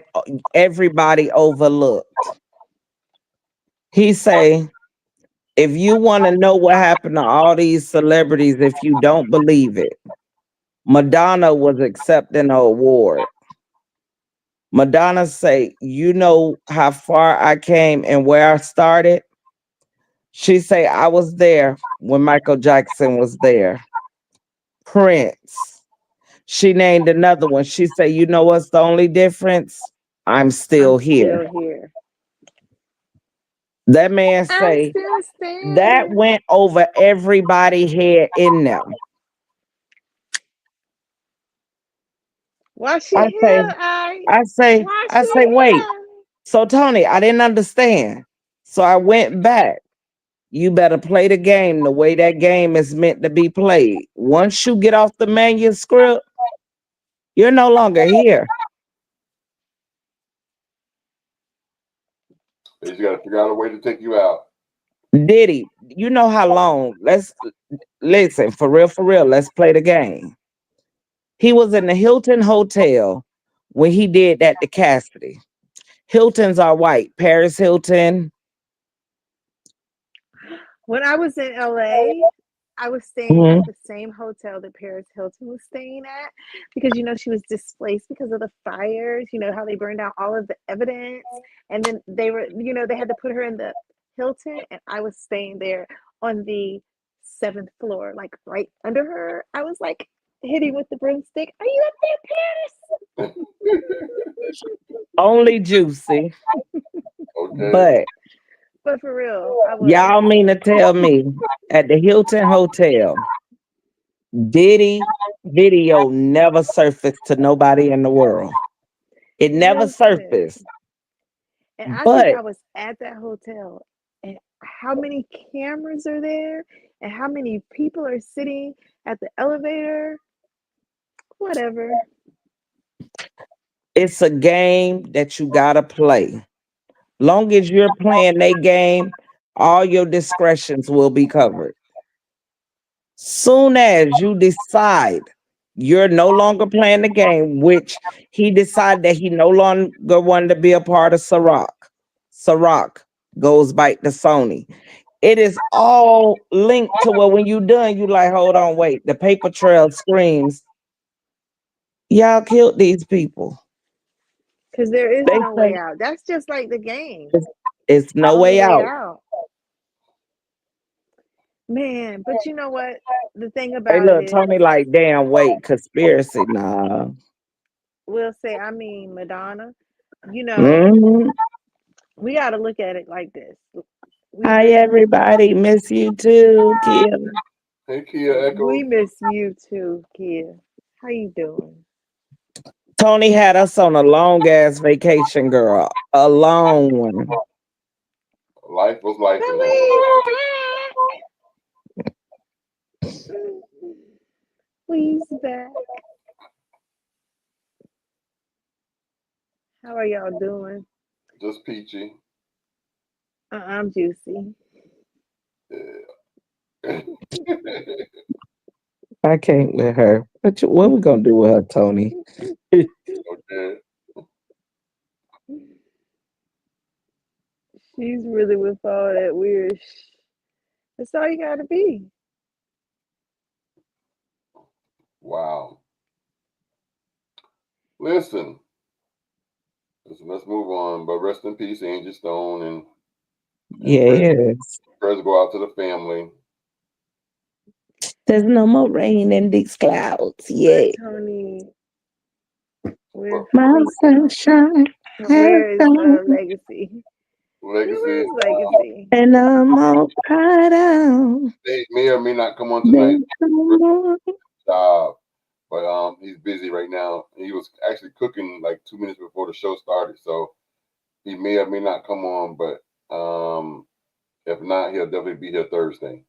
everybody overlooked." He say, If you want to know what happened to all these celebrities, if you don't believe it, Madonna was accepting an award. Madonna say, "You know how far I came and where I started?" She say, "I was there when Michael Jackson was there." Prince. She named another one. She say, "You know what's the only difference? I'm I'm still here." still here. That man I'm say still that standing. went over everybody head in them. Wash your I say, hair, I I say, wash I say, your wait. hair. So Tony, I didn't understand. So I went back. You better play the game the way that game is meant to be played. Once you get off the manuscript, you're no longer here. They just got to figure out a way to take you out. Diddy, you know how long? Let's listen, for real, let's play the game. He was in the Hilton Hotel when he did that to Cassidy. Hiltons are white. Paris Hilton. When I was in LA, I was staying at Mhm. the same hotel that Paris Hilton was staying at because she was displaced because of the fires. You know how they burned out all of the evidence, and then they had to put her in the Hilton, and I was staying there on the seventh floor, like right under her. I was like hitting with the broomstick. Are you up there, Only Juicy. Okay. But but for real, I was. y'all mean to tell me at the Hilton Hotel, Diddy video never surfaced to nobody in the world. It never Listen, surfaced. and I think But I was at that hotel, and how many cameras are there, and how many people are sitting at the elevator? Whatever. it's a game that you gotta play. Long as you're playing that game, all your discretions will be covered. Soon as you decide you're no longer playing the game, which he decided that he no longer wanted to be a part of Ciroc. Ciroc goes back to Sony. It is all linked to where when you done, you like, hold on, wait. The paper trail screams, y'all killed these people. Because there is They no way say out. That's just like the game. it's no No way way out. out. Man, but you know what? The thing Hey, about it look, is, Tony, like, damn, wait, conspiracy. Nah. we'll say, I mean, Madonna, you know, Hmm. we got to look at it like this. We Hi, miss everybody. Miss you too, Kia. Hey, Kia we Echo. miss you too, Kia. How you doing? Tony had us on a long ass vacation, girl. A long one. Life was life in that. Please back. Please back. How are y'all doing? Just peachy. I'm juicy. Yeah. I can't with her. What we gonna do with her, Tony? Okay. She's really with all that weird. That's all you gotta be. Wow. Listen. Listen. Let's move on. But rest in peace, Angie Stone, and Yes. prayers go out to the family. There's no more rain in these clouds. But Yeah. Tony, where's But My who's sunshine has where is gone, Legacy? Yeah, Legacy, where's Legacy? and I'm all cried out. they may or may not come on tonight. There's no more. Job, but he's busy right now. He was actually cooking like 2 minutes before the show started, so he may or may not come on. But if not, he'll definitely be here Thursday.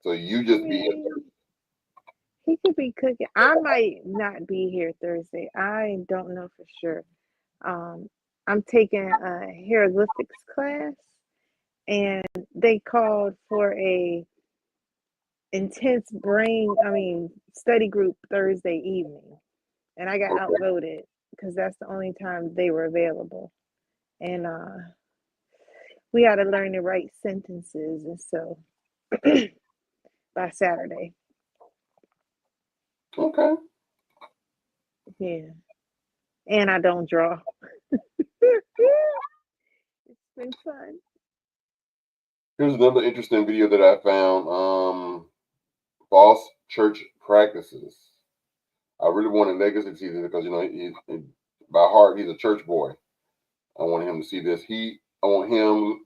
So you I just be here mean, he could be cooking. I might not be here Thursday. I don't know for sure. Um, I'm taking a hieroglyphics class, and they called for a intense study group Thursday evening, and I got Thursday. outvoted because that's the only time they were available. And We got to learn to write sentences, and so by Saturday, Okay. yeah. And I don't draw. It's been fun. Here's another interesting video that I found. False church practices. I really wanted Legacy to see this because by heart he's a church boy. I want him to see this. I want him,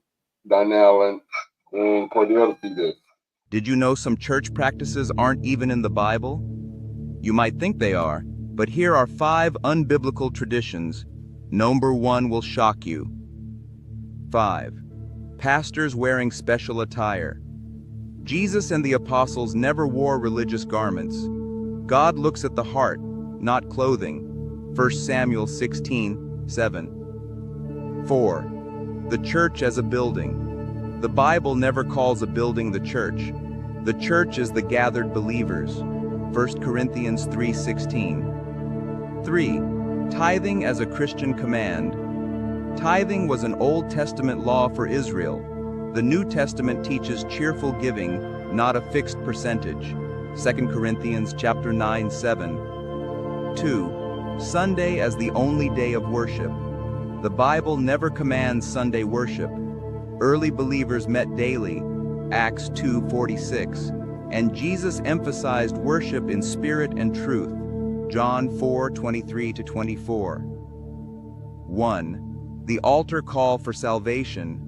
Donnell, and Cordell to see this. Did you know some church practices aren't even in the Bible? You might think they are, but here are 5 unbiblical traditions. Number 1 will shock you. 5. Pastors wearing special attire. Jesus and the apostles never wore religious garments. God looks at the heart, not clothing. 1 Samuel 16:7. 4. The church as a building. The Bible never calls a building the church. The church is the gathered believers. 1 Corinthians 3:16. 3. Tithing as a Christian command. Tithing was an Old Testament law for Israel. The New Testament teaches cheerful giving, not a fixed percentage. 2 Corinthians chapter 9:7. 2. Sunday as the only day of worship. The Bible never commands Sunday worship. Early believers met daily, Acts 2:46, and Jesus emphasized worship in spirit and truth, John 4:23-24. 1. The altar call for salvation.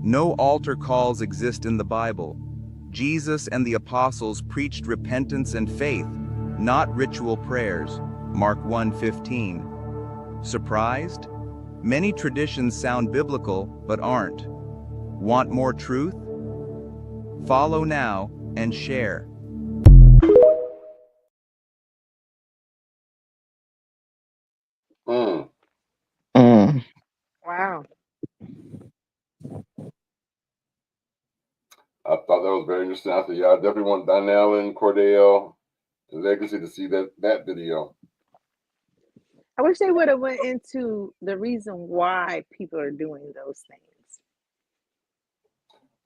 No altar calls exist in the Bible. Jesus and the apostles preached repentance and faith, not ritual prayers, Mark 1:15. Surprised? Many traditions sound biblical, but aren't. Want more truth? Follow now and share. Mm. Mm. Wow. I thought that was very interesting. I said, yeah, I definitely want Donnell and Cordell and Legacy to see that video. I wish they would have went into the reason why people are doing those things.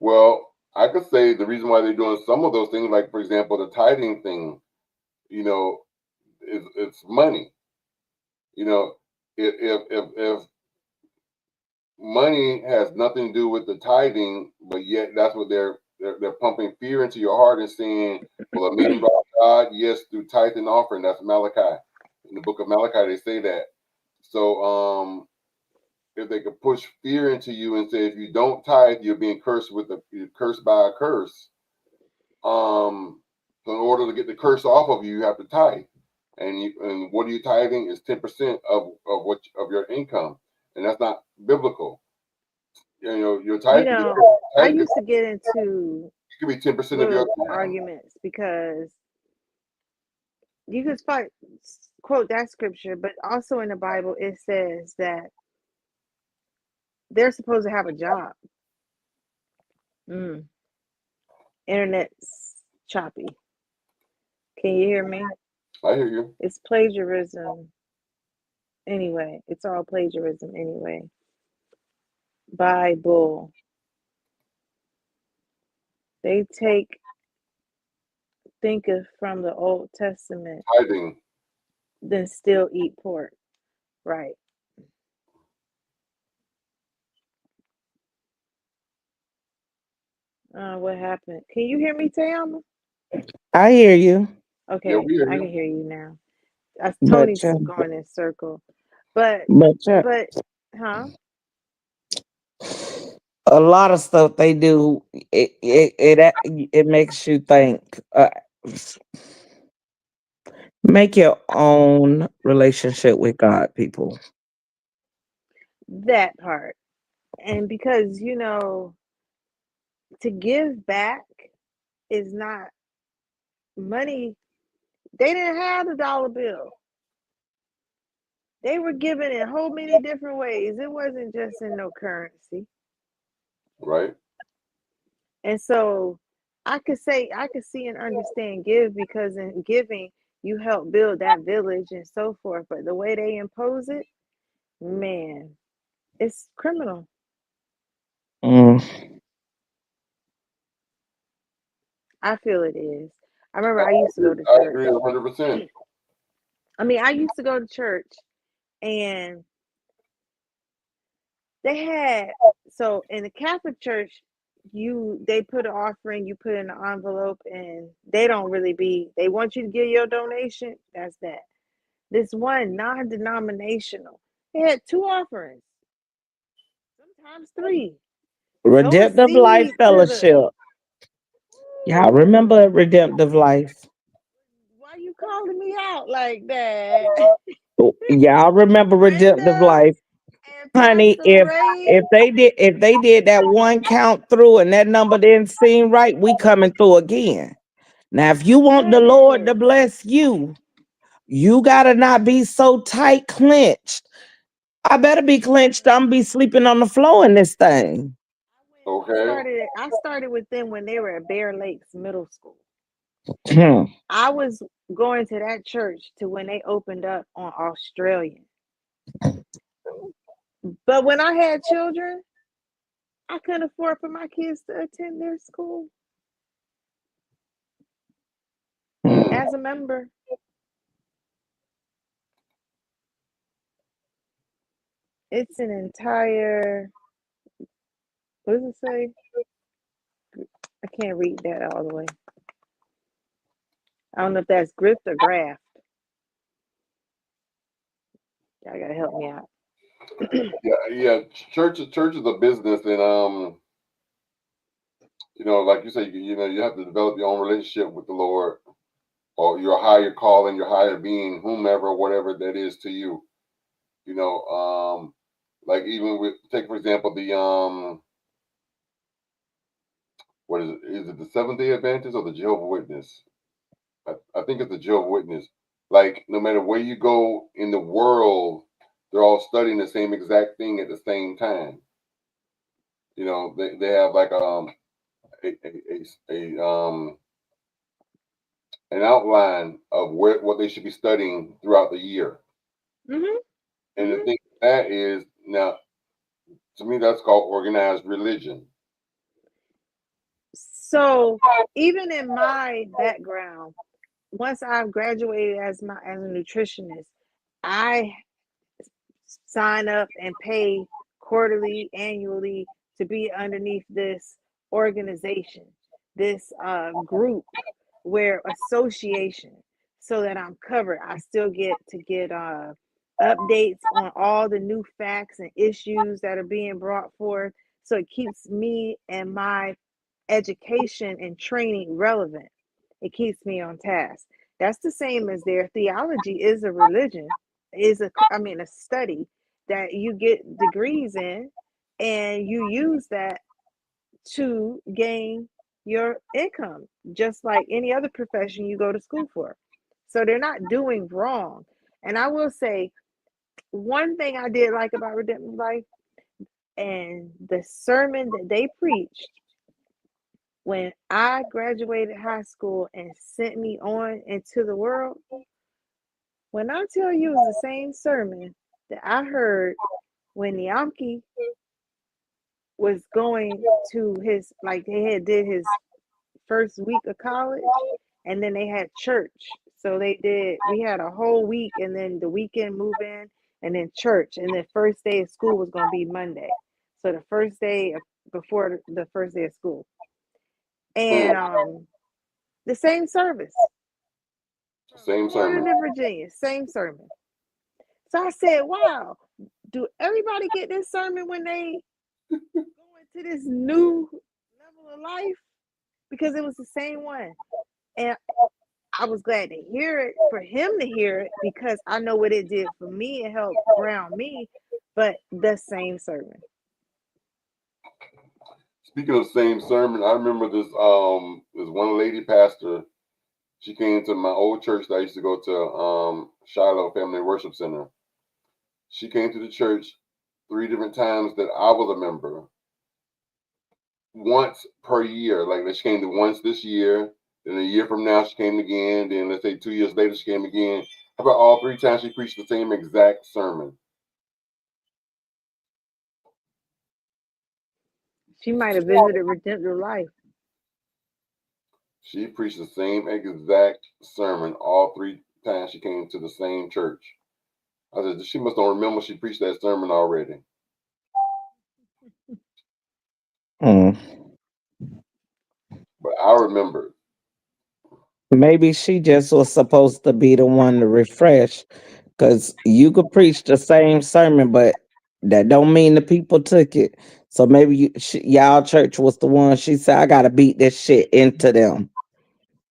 Well, I could say the reason why they're doing some of those things, like for example, the tithing thing, it's money. If money has nothing to do with the tithing, but yet that's what they're pumping fear into your heart and saying, well, a man brought God, yes, through tithe and offering. That's Malachi. In the book of Malachi, they say that. So if they could push fear into you and say if you don't tithe, you're being you're cursed by a curse. So in order to get the curse off of you, you have to tithe. And what are you tithing is 10% of your income, and that's not biblical. Your tithe I used to get into could be 10% of your little income. arguments because you could quote that scripture, but also in the Bible it says that they're supposed to have a job. Internet's choppy. Can you hear me? I hear you. It's plagiarism anyway. It's all plagiarism anyway. Bible. They think of from the Old Testament, Tithing. then still eat pork. Right. What happened? Can you hear me, Tayama? I hear you. Okay, Yeah, we hear I you. can hear you now. But Tony's going in circle. But huh? a lot of stuff they do, it makes you think. Make your own relationship with God, people. That part. And because, to give back is not money. They didn't have the dollar bill. They were given in whole many different ways. It wasn't just in no currency. Right. And so I could see and understand give, because in giving you help build that village and so forth. But the way they impose it, man, it's criminal. Mm. I feel it is. I remember I used to go to I church. agree 100%. I used to go to church and they had, so in the Catholic Church, they put an offering, you put in an envelope, and they don't really they want you to give your donation. That's that. This one non-denominational, they had two offerings, sometimes three. Sow a Redemptive Life seed to the. Fellowship. Y'all remember Redemptive Life? Why you calling me out like that? Y'all remember Redemptive Brenda Life? and Honey, Pastor Ray. if they did that one count through and that number didn't seem right, we coming through again. Now, if you want the Lord to Yes. bless you, you gotta not be so tight clenched. I better be clenched. I'm be sleeping on the floor in this thing. Okay. I started with them when they were at Bear Lakes Middle School. Hmm. I was going to that church to when they opened up on Australian. But when I had children, I couldn't afford for my kids to attend their school Mm. as a member. It's an entire, what does it say? I can't read that all the way. I don't know if that's grift or graft. Y'all gotta help me out. Yeah. Church is a business, and like you say, you have to develop your own relationship with the Lord, or your higher calling, your higher being, whomever, whatever that is to you. Like even with, take for example, the what is it? Is it the Seventh Day Adventist or the Jehovah Witness? I think it's the Jehovah Witness. Like no matter where you go in the world, they're all studying the same exact thing at the same time. They have like a an outline of what they should be studying throughout the year. Mm-hmm. And the Mm-hmm. thing that is now, to me, that's called organized religion. So even in my background, once I've graduated as a nutritionist, I sign up and pay quarterly, annually to be underneath this organization, this group where association, so that I'm covered. I still get to get updates on all the new facts and issues that are being brought forth. So it keeps me and my education and training relevant. It keeps me on task. That's the same as their theology is a religion, a study that you get degrees in, and you use that to gain your income, just like any other profession you go to school for. So they're not doing wrong. And I will say, one thing I did like about Redemptive Life and the sermon that they preached when I graduated high school and sent me on into the world, when I tell you it's the same sermon that I heard when Niamki was going to his, like they had did his first week of college, and then they had church. So we had a whole week, and then the weekend move in, and then church, and the first day of school was going to be Monday. So the first day before the first day of school. Mm. And the same service. Same Florida sermon. to Virginia, same sermon. So I said, wow, do everybody get this sermon when they go into this new level of life? Because it was the same one. And I was glad to hear it, for him to hear it, because I know what it did for me. It helped ground me, but the same sermon. Speaking of same sermon, I remember this one lady pastor. She came to my old church that I used to go to, Shiloh Family Worship Center. She came to the church 3 different times that I was a member. Once per year. Like she came to once this year, then a year from now she came again, then let's say 2 years later she came again. How about all 3 times she preached the same exact sermon? She might have visited Redemptive Life. She preached the same exact sermon all 3 times she came to the same church. I said, she must don't remember she preached that sermon already. Mm. But I remember. Maybe she just was supposed to be the one to refresh, because you could preach the same sermon, but that don't mean the people took it. So maybe y'all church was the one. She said, "I gotta beat this shit into them."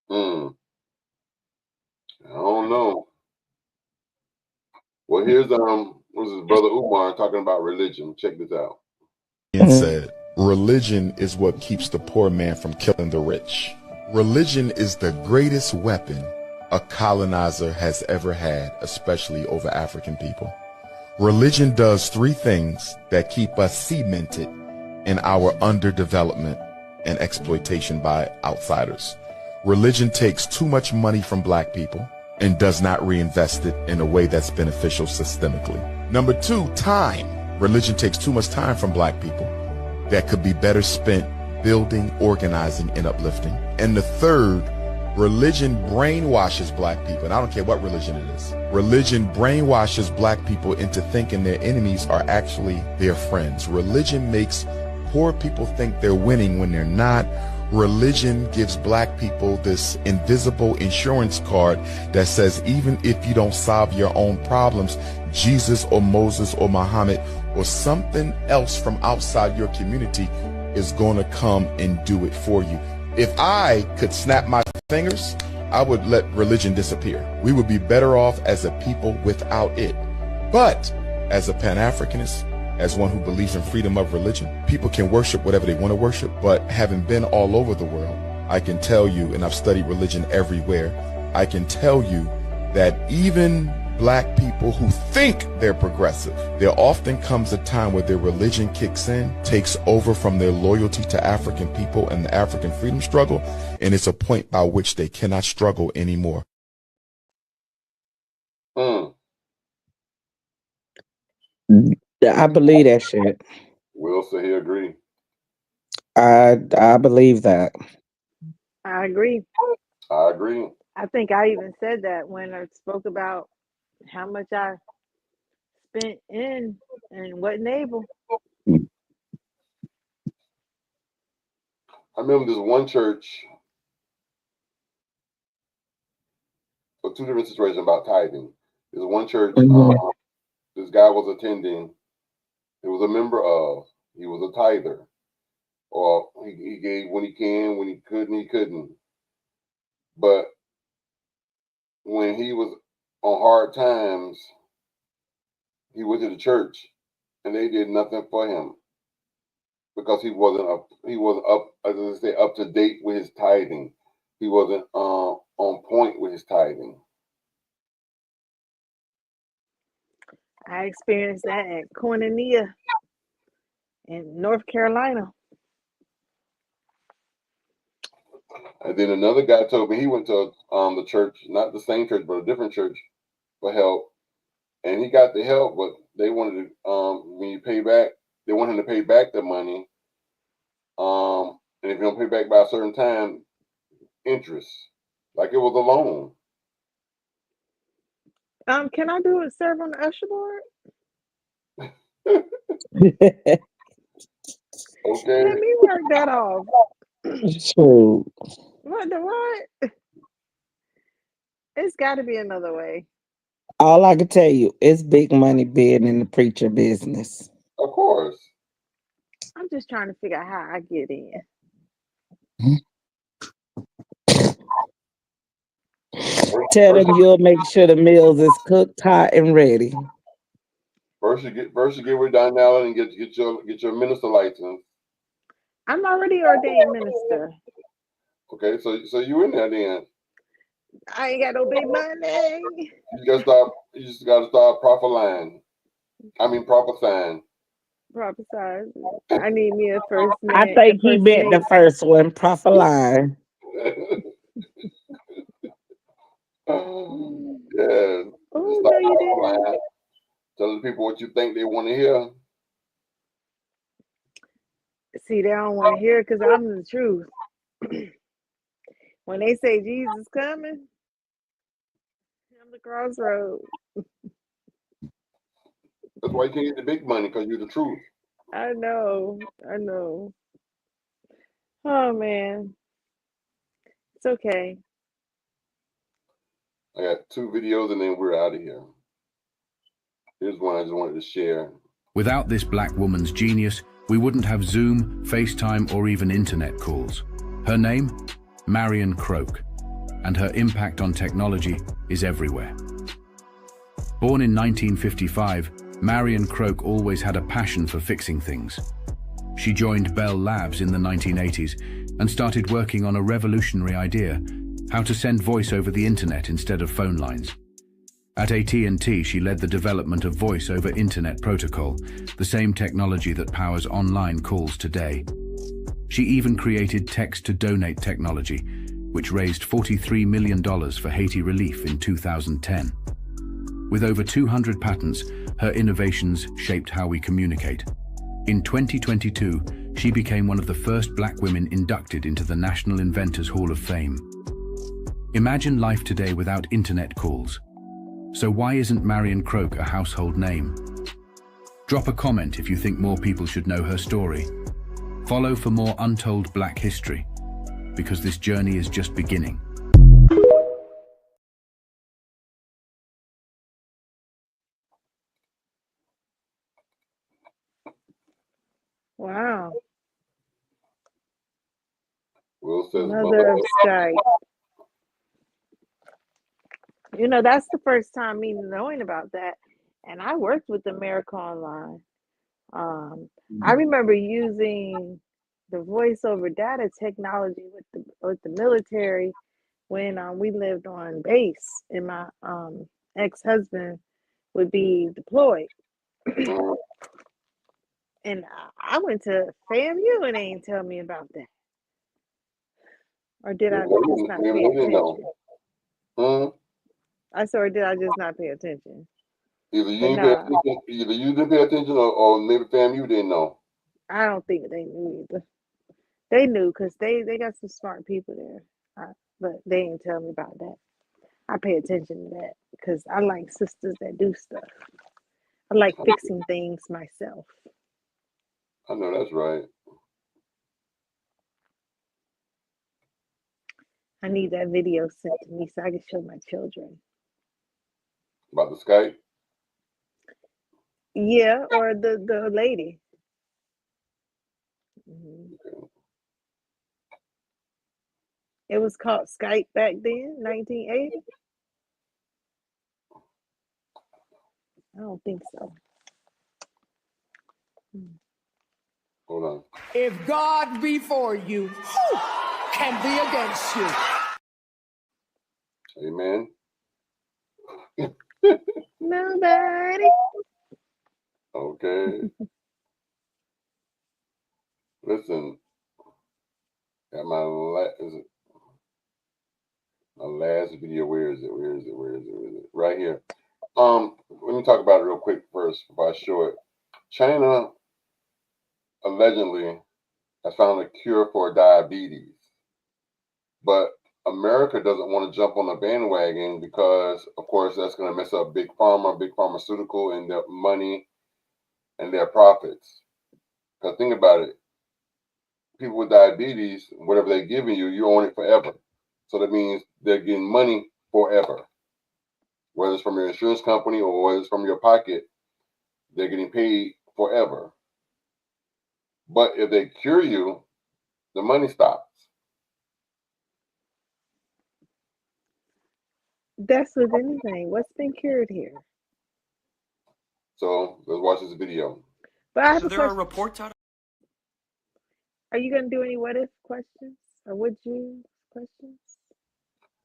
I don't know. Well, here's what's his brother Umar talking about religion. Check this out. And said, religion is what keeps the poor man from killing the rich. Religion is the greatest weapon a colonizer has ever had, especially over African people. Religion does 3 things that keep us cemented in our underdevelopment and exploitation by outsiders. Religion takes too much money from black people and does not reinvest it in a way that's beneficial systemically. Number 2, time. Religion takes too much time from black people that could be better spent building, organizing, and uplifting. And the 3rd, religion brainwashes black people, and I don't care what religion it is. Religion brainwashes black people into thinking their enemies are actually their friends. Religion makes poor people think they're winning when they're not. Religion gives black people this invisible insurance card that says even if you don't solve your own problems, Jesus or Moses or Muhammad or something else from outside your community is going to come and do it for you. If I could snap my fingers, I would let religion disappear. We would be better off as a people without it. But as a Pan-Africanist, as one who believes in freedom of religion, people can worship whatever they want to worship. But having been all over the world, I can tell you, and I've studied religion everywhere, I can tell you that even black people who think they're progressive, there often comes a time where their religion kicks in, takes over from their loyalty to African people and the African freedom struggle, and it's a point by which they cannot struggle anymore. I believe that shit. Will say he agree. I believe that. I agree. I agree. I think I even said that when I spoke about how much I spent in and wasn't able. I remember this one church for 2 different situations about tithing. There's one church this guy was attending. He was a member of. He was a tither. Or he gave when he can, when he couldn't, he couldn't. But when he was on hard times, he went to the church and they did nothing for him because he wasn't up, as I say, up to date with his tithing. He wasn't on point with his tithing. I experienced that at Koinonia in North Carolina. And then another guy told me he went to the church, not the same church, but a different church for help. And he got the help, but they wanted to, when you pay back, they want him to pay back the money. And if you don't pay back by a certain time, interest, like it was a loan. Can I do it? Serve on the usher board? Okay. Let me work that off. True. What the what? It's got to be another way. All I can tell you is big money being in the preacher business. Of course. I'm just trying to figure out how I get in. Tell them you'll make sure the meals is cooked, hot, and ready. First you get with Don Allen and get your minister license. I'm already ordained minister. Okay, so you in there then. I ain't got no big money. You just gotta start prophesying. Prophesize. I need me a first I name. think he meant the first one, Prophet Line. Yeah. Oh, no, you didn't. Tell the people what you think they want to hear. See, they don't want to hear it because I'm the truth. When they say Jesus coming, I'm the crossroad. That's why you can't get the big money, because you're the truth. I know. I know. Oh man. It's okay. I got 2 videos and then we're out of here. Here's one I just wanted to share. Without this black woman's genius, we wouldn't have Zoom, FaceTime, or even internet calls. Her name? Marion Croak, and her impact on technology is everywhere. Born in 1955, Marion Croak always had a passion for fixing things. She joined Bell Labs in the 1980s and started working on a revolutionary idea: how to send voice over the internet instead of phone lines. At AT&T, she led the development of Voice over Internet Protocol, the same technology that powers online calls today. She even created text-to-donate technology, which raised $43 million for Haiti relief in 2010. With over 200 patents, her innovations shaped how we communicate. In 2022, she became one of the first black women inducted into the National Inventors Hall of Fame. Imagine life today without internet calls. So why isn't Marion Croak a household name? Drop a comment if you think more people should know her story. Follow for more untold black history, because this journey is just beginning. Wow. Will says Mother of Skype. You know, that's the first time me knowing about that. And I worked with America Online. I remember using the voice over data technology with the military when we lived on base and my ex-husband would be deployed. And I went to FAMU and they didn't tell me about that. Or did I just not pay attention? I said, or did I just not pay attention? Either you didn't pay attention, or maybe FAMU didn't know. I don't think they knew either. They knew because they got some smart people there. But they didn't tell me about that. I pay attention to that because I like sisters that do stuff. I like fixing things myself. I know that's right. I need that video sent to me so I can show my children. About the Skype? Yeah, or the lady. Mm-hmm. Okay. It was called Skype back then, 1980. I don't think so. Hold on. If God be for you, who can be against you? Amen. Nobody. Okay. Listen, at my last video. Where is it? Right here. Let me talk about it real quick first before I show it. China allegedly has found a cure for diabetes, but America doesn't want to jump on the bandwagon because, of course, that's going to mess up big pharma, big pharmaceutical, and their money and their profits. Because think about it. People with diabetes, whatever they're giving you, you own it forever. So that means they're getting money forever. Whether it's from your insurance company or whether it's from your pocket, they're getting paid forever. But if they cure you, the money stops. That's with anything. What's been cured here? So let's watch this video. But I have So a there are question. reports out. Are you going to do any what if questions? Or would you questions?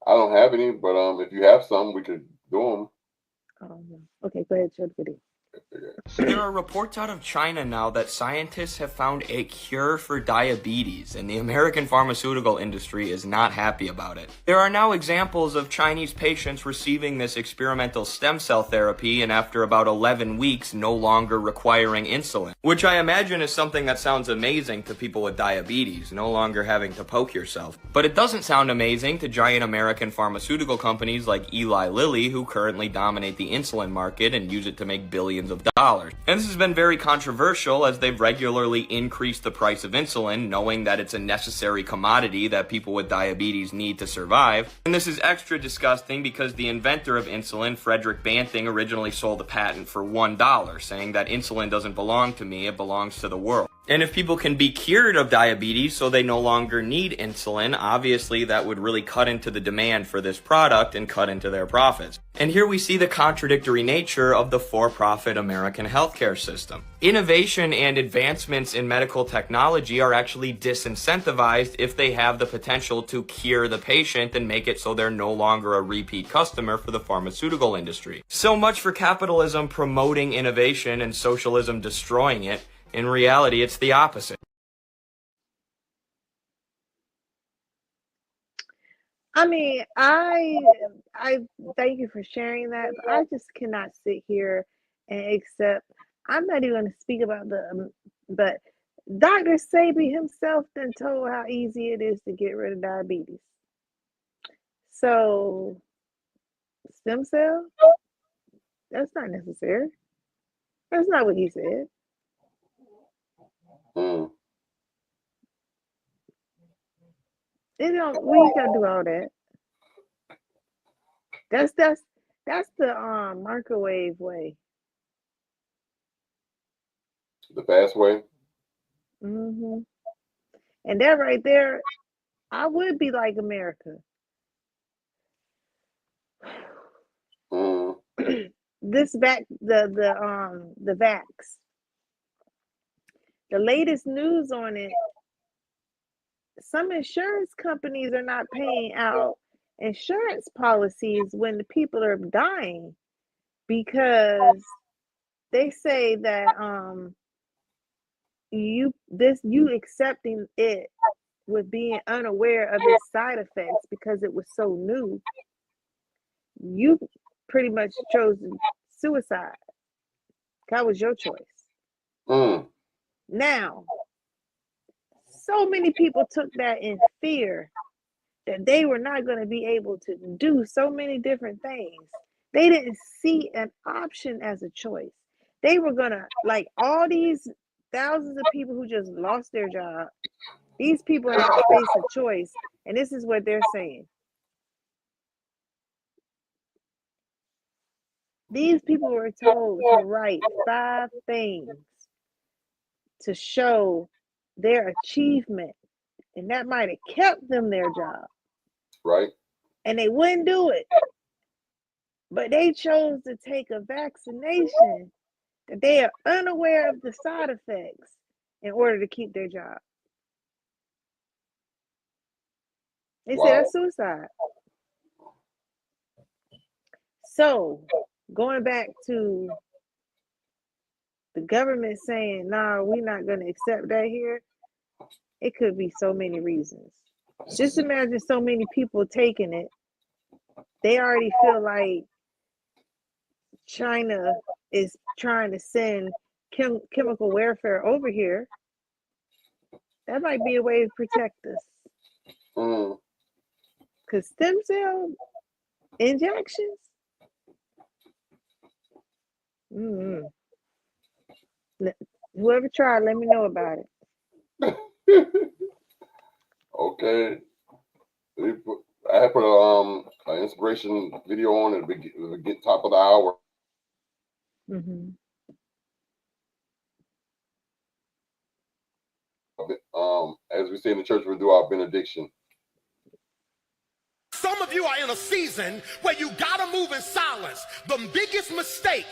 I don't have any, but if you have some, we could do them. Oh, no. Okay, go ahead, show the video. There are reports out of China now that scientists have found a cure for diabetes, and the American pharmaceutical industry is not happy about it. There are now examples of Chinese patients receiving this experimental stem cell therapy and after about 11 weeks no longer requiring insulin, which I imagine is something that sounds amazing to people with diabetes, no longer having to poke yourself. But it doesn't sound amazing to giant American pharmaceutical companies like Eli Lilly, who currently dominate the insulin market and use it to make billions of dollars. And this has been very controversial as they've regularly increased the price of insulin, knowing that it's a necessary commodity that people with diabetes need to survive. And this is extra disgusting because the inventor of insulin, Frederick Banting, originally sold a patent for $1, saying that insulin doesn't belong to me, it belongs to the world. And if people can be cured of diabetes so they no longer need insulin, obviously that would really cut into the demand for this product and cut into their profits. And here we see the contradictory nature of the for-profit American healthcare system. Innovation and advancements in medical technology are actually disincentivized if they have the potential to cure the patient and make it so they're no longer a repeat customer for the pharmaceutical industry. So much for capitalism promoting innovation and socialism destroying it. In reality, it's the opposite. I mean, I thank you for sharing that. But I just cannot sit here and accept. I'm not even going to speak about but Dr. Sabi himself then told how easy it is to get rid of diabetes. So, stem cell? That's not necessary. That's not what he said. Mm. We ain't gotta do all that. That's the microwave way. The fast way. And that right there, I would be like America. Mm. This the vax. The latest news on it, some insurance companies are not paying out insurance policies when the people are dying because they say that you accepting it with being unaware of its side effects because it was so new, you pretty much chose suicide. That was your choice. Mm. Now, so many people took that in fear that they were not going to be able to do so many different things. They didn't see an option as a choice. They were going to, like all these thousands of people who just lost their job, these people have to face a choice. And this is what they're saying. These people were told to write 5 things to show their achievement, and that might have kept them their job. Right. And they wouldn't do it. But they chose to take a vaccination that they are unaware of the side effects in order to keep their job. They said that's suicide. So, going back to the government saying, nah, we're not going to accept that here, it could be so many reasons. Just imagine so many people taking it. They already feel like China is trying to send chemical warfare over here. That might be a way to protect us. Because stem cell injections, whoever tried, let me know about it. Okay. I had put an inspiration video on at the top of the hour. As we say in the church, we'll do our benediction. Some of you are in a season where you gotta move in silence. The biggest mistake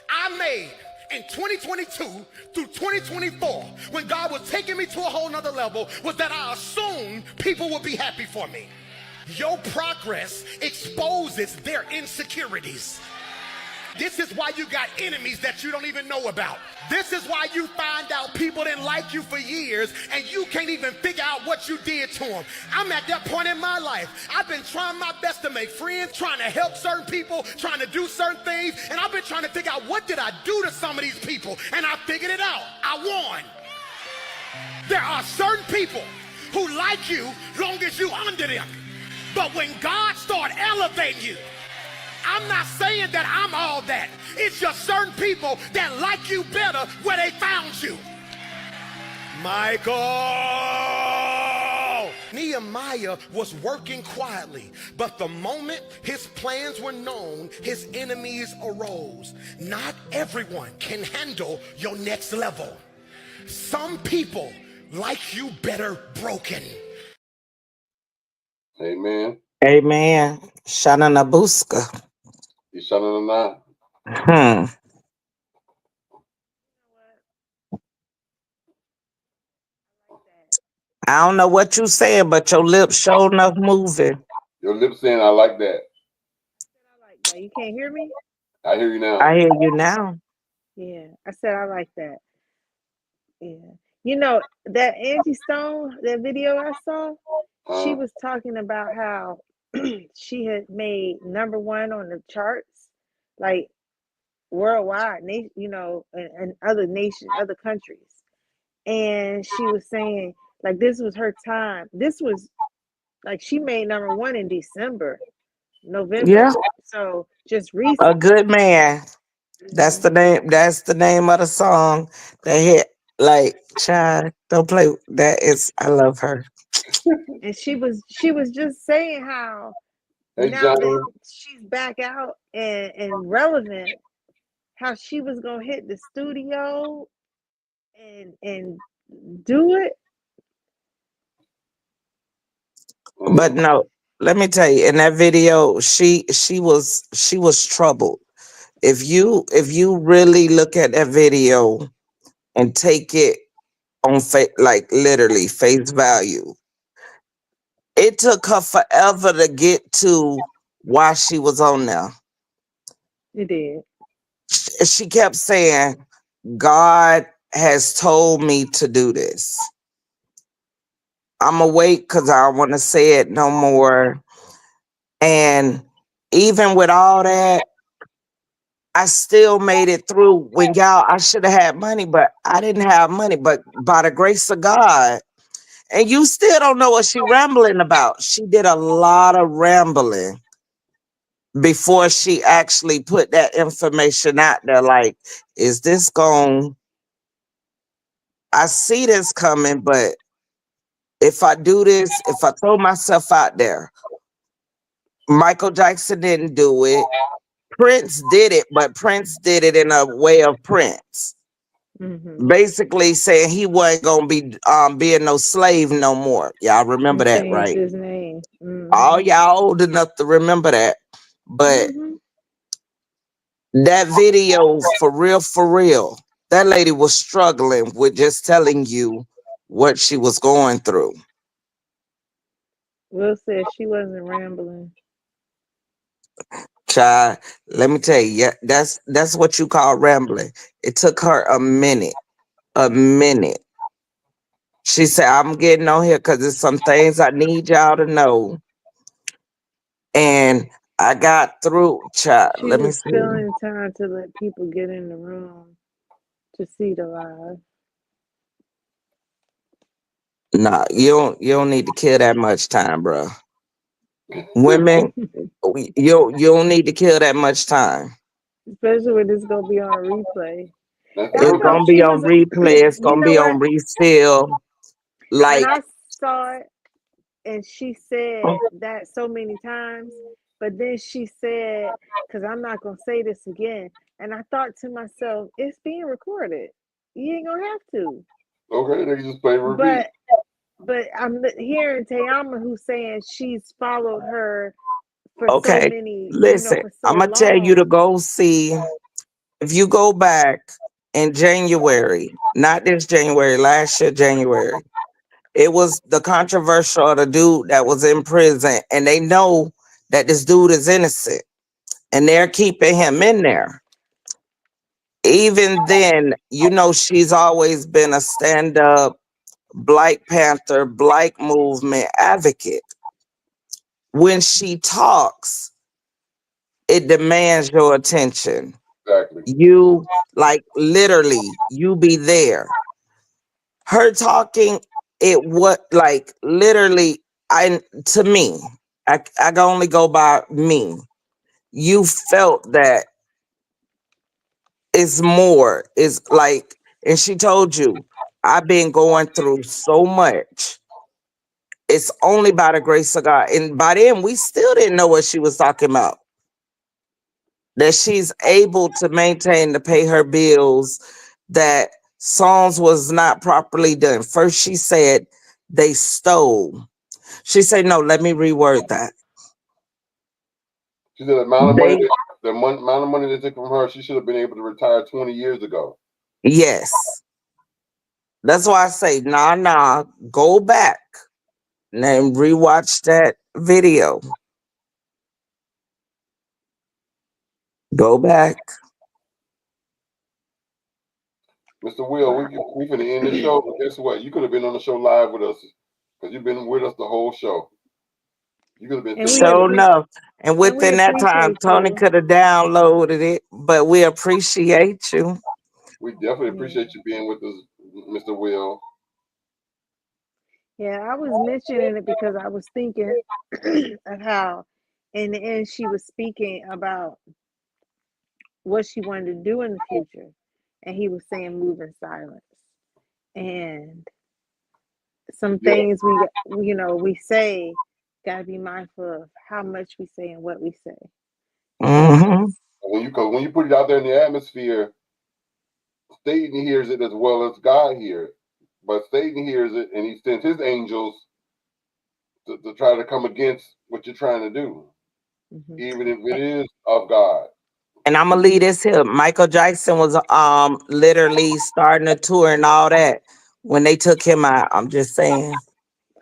I made in 2022 through 2024, when God was taking me to a whole nother level, was that I assumed people would be happy for me. Your progress exposes their insecurities. This is why you got enemies that you don't even know about. This is why you find out people didn't like you for years and you can't even figure out what you did to them. I'm at that point in my life. I've been trying my best to make friends, trying to help certain people, trying to do certain things, and I've been trying to figure out what did I do to some of these people, and I figured it out. I won. There are certain people who like you long as you under them. But when God start elevating you, I'm not saying that I'm all that. It's just certain people that like you better where they found you. Michael! Nehemiah was working quietly, but the moment his plans were known, his enemies arose. Not everyone can handle your next level. Some people like you better broken. Amen. Amen. Shana Nabuska. Ishanana. I don't know what you saying, but your lips sure enough moving. Your lips saying I like that. I like that. You can't hear me? I hear you now. I hear you now. Yeah, I said I like that. Yeah. You know, that Angie Stone, that video I saw, she was talking about how she had made #1 on the charts, like worldwide, you know, and other nations, other countries. And she was saying, like, this was her time. This was like she made #1 in December, November. Yeah. So just A recently. good man. That's the name. That's the name of the song. That hit. Like, child, don't play. That is. I love her. And she was just saying how Hey, now Johnny. that she's back out and relevant, how she was gonna hit the studio and do it. But no, let me tell you, in that video, she was troubled. If you really look at that video and take it on like literally face value, it took her forever to get to why she was on there. It did. She kept saying, God has told me to do this. I'm awake because I don't want to say it no more. And even with all that, I still made it through when I should have had money, but I didn't have money. But by the grace of God, and you still don't know what she rambling about. She did a lot of rambling before she actually put that information out there. Like, is this going? I see this coming, but if I do this, if I throw myself out there, Michael Jackson didn't do it. Prince did it, but Prince did it in a way of Prince. Basically saying he wasn't gonna be being no slave no more. Y'all remember He that, changed right? his name. All y'all old enough to remember that. But that video, for real, that lady was struggling with just telling you what she was going through. Will said she wasn't rambling. Child, let me tell you, yeah, that's what you call rambling. It took her a minute. A minute. She said, I'm getting on here because there's some things I need y'all to know. And I got through, child. She Let me was see. filling time to let people get in the room to see the live. Nah, you don't need to kill that much time, bro. Women, you don't need to kill that much time. Especially when it's gonna be on replay. It's gonna be on replay. It's gonna be on refill. When Like, I saw it and she said that so many times, but then she said, because I'm not gonna say this again, and I thought to myself, it's being recorded. You ain't gonna have to. Okay, they just play repeat. But I'm hearing Tayama who's saying she's followed her for so okay, many, listen, for so I'm gonna tell you to long. go see. If you go back in January, not this January, last year January, it was the controversial of the dude that was in prison, and they know that this dude is innocent, and they're keeping him in there. even then, she's always been a stand-up Black Panther, Black movement advocate. When she talks, it demands your attention. Exactly. You literally, you be there. Her talking, it what literally, to me, I can only go by me. You felt that it's more. It's and she told you, I've been going through so much. It's only by the grace of God. And by then, we still didn't know what she was talking about. That she's able to maintain to pay her bills, that songs was not properly done. First, she said they stole. She said, no, let me reword that. She said the amount of money, They, amount of money they took from her, she should have been able to retire 20 years ago. yes. That's why I say, nah, go back and rewatch that video. Go back. Mr. Will, we finna end the show. But guess what? You could have been on the show live with us because you've been with us the whole show. You could have been And sitting we there. So appreciate enough. And and we within that time, appreciate Tony you. could have downloaded it, but we appreciate you. We definitely Yeah. appreciate you being with us, Mr. Will. Yeah, I was mentioning it because I was thinking of how in the end she was speaking about what she wanted to do in the future. And he was saying move in silence. And some Yeah. things we say gotta be mindful of how much we say and what we say. Because Hmm. When you put it out there in the atmosphere, Satan hears it as well as God hears it. But Satan hears it and he sends his angels to try to come against what you're trying to do, mhm. even if it is of God. And I'm gonna leave this here. Michael Jackson was literally starting a tour and all that when they took him out. I'm just saying.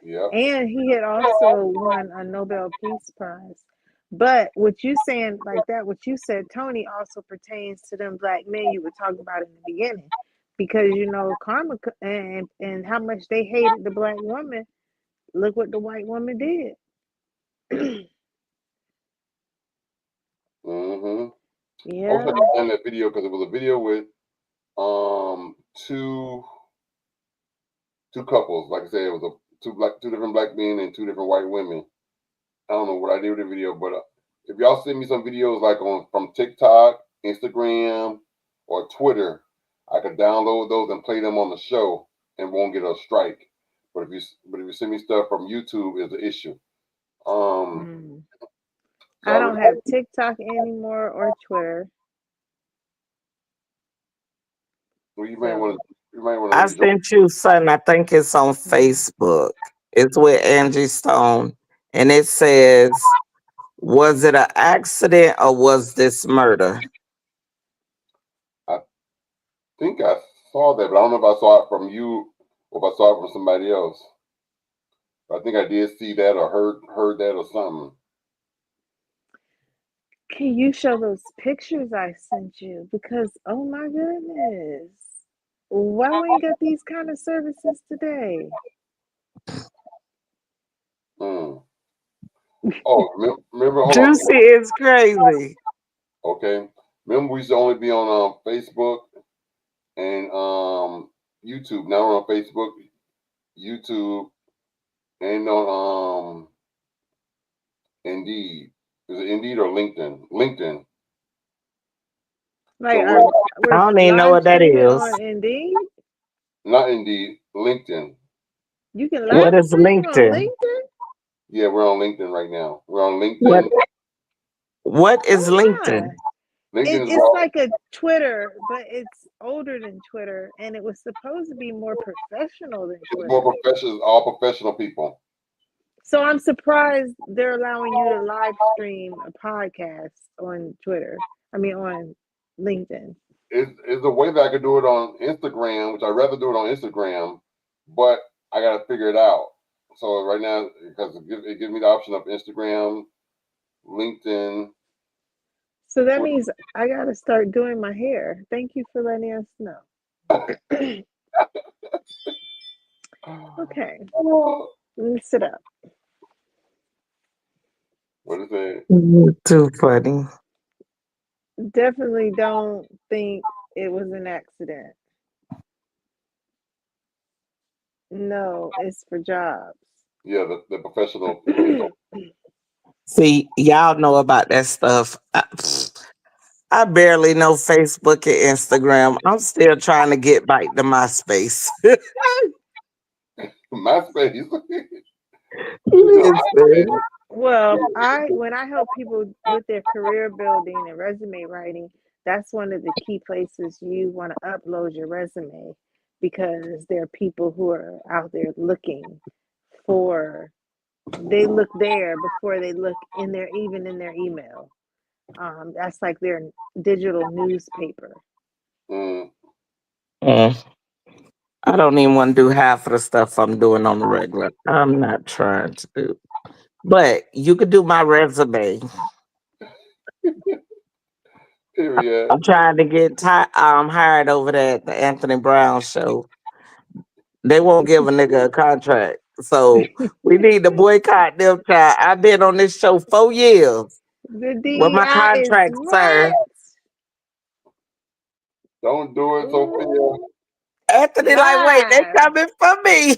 Yeah. And he had also won a Nobel Peace Prize. But what you saying like that, what you said, Tony, also pertains to them black men you were talking about in the beginning. Because karma and how much they hated the black woman. Look what the white woman did. Mm-hmm. I wish I Yeah. could find that video because it was a video with two couples. Like I said, it was two different black men and two different white women. I don't know what I did with the video, but if y'all send me some videos like from TikTok, Instagram, or Twitter, I could download those and play them on the show and won't get a strike. But if you send me stuff from YouTube, is an issue. Mm. So I I don't have TikTok anymore or Twitter. well, you might So, want to I rejoin. sent you something. I think it's on mm. Facebook. It's with Angie Stone, and it says, "Was it an accident or was this murder?" I think I saw that, but I don't know if I saw it from you or if I saw it from somebody else. But I think I did see that or heard that or something. Can you show those pictures I sent you? Because, oh my goodness. Why we ain't got these kind of services today? Hmm. Oh, remember? Hold on. Juicy is crazy. Okay. Remember, we used to only be on Facebook and YouTube. Now we're on Facebook, YouTube, and on Indeed. Is it Indeed or LinkedIn? LinkedIn. Like, So I we're don't even know live what that streaming is. on Indeed. not Indeed, LinkedIn. You can What live is stream on LinkedIn? LinkedIn. Yeah, we're on LinkedIn right now. We're on What LinkedIn. What is Oh LinkedIn? my. LinkedIn is It's about like a Twitter, but it's older than Twitter, and it was supposed to be more professional than it's Twitter. more professional, all professional people. So I'm surprised they're allowing you to live stream a podcast on Twitter. I mean, on LinkedIn. It's a way that I could do it on Instagram, which I'd rather do it on Instagram, but I got to figure it out. So right now, because it gives me the option of Instagram, LinkedIn. So that means I gotta start doing my hair. Thank you for letting us know. Okay, let me sit up. What is it? You're too funny. Definitely don't think it was an accident. No, it's for jobs. Yeah, the professional opinion. See, y'all know about that stuff. I barely know Facebook and Instagram. I'm still trying to get back to MySpace. MySpace. Listen, Well, when I help people with their career building and resume writing, that's one of the key places you want to upload your resume because there are people who are out there looking for they look there before they look in their even in their email. That's like their digital newspaper. Mm. mm, I don't even want to do half of the stuff I'm doing on the regular. I'm not trying to do. But you could do my resume. Period. I'm trying to get hired over there at the Anthony Brown show. They won't give a nigga a contract. So we need to boycott them. Child. I've been on this show 4 years. The Where my DEI is contract, what? sir? Don't do it, Sophia. Ooh, Anthony, like, wait, they live. coming for me.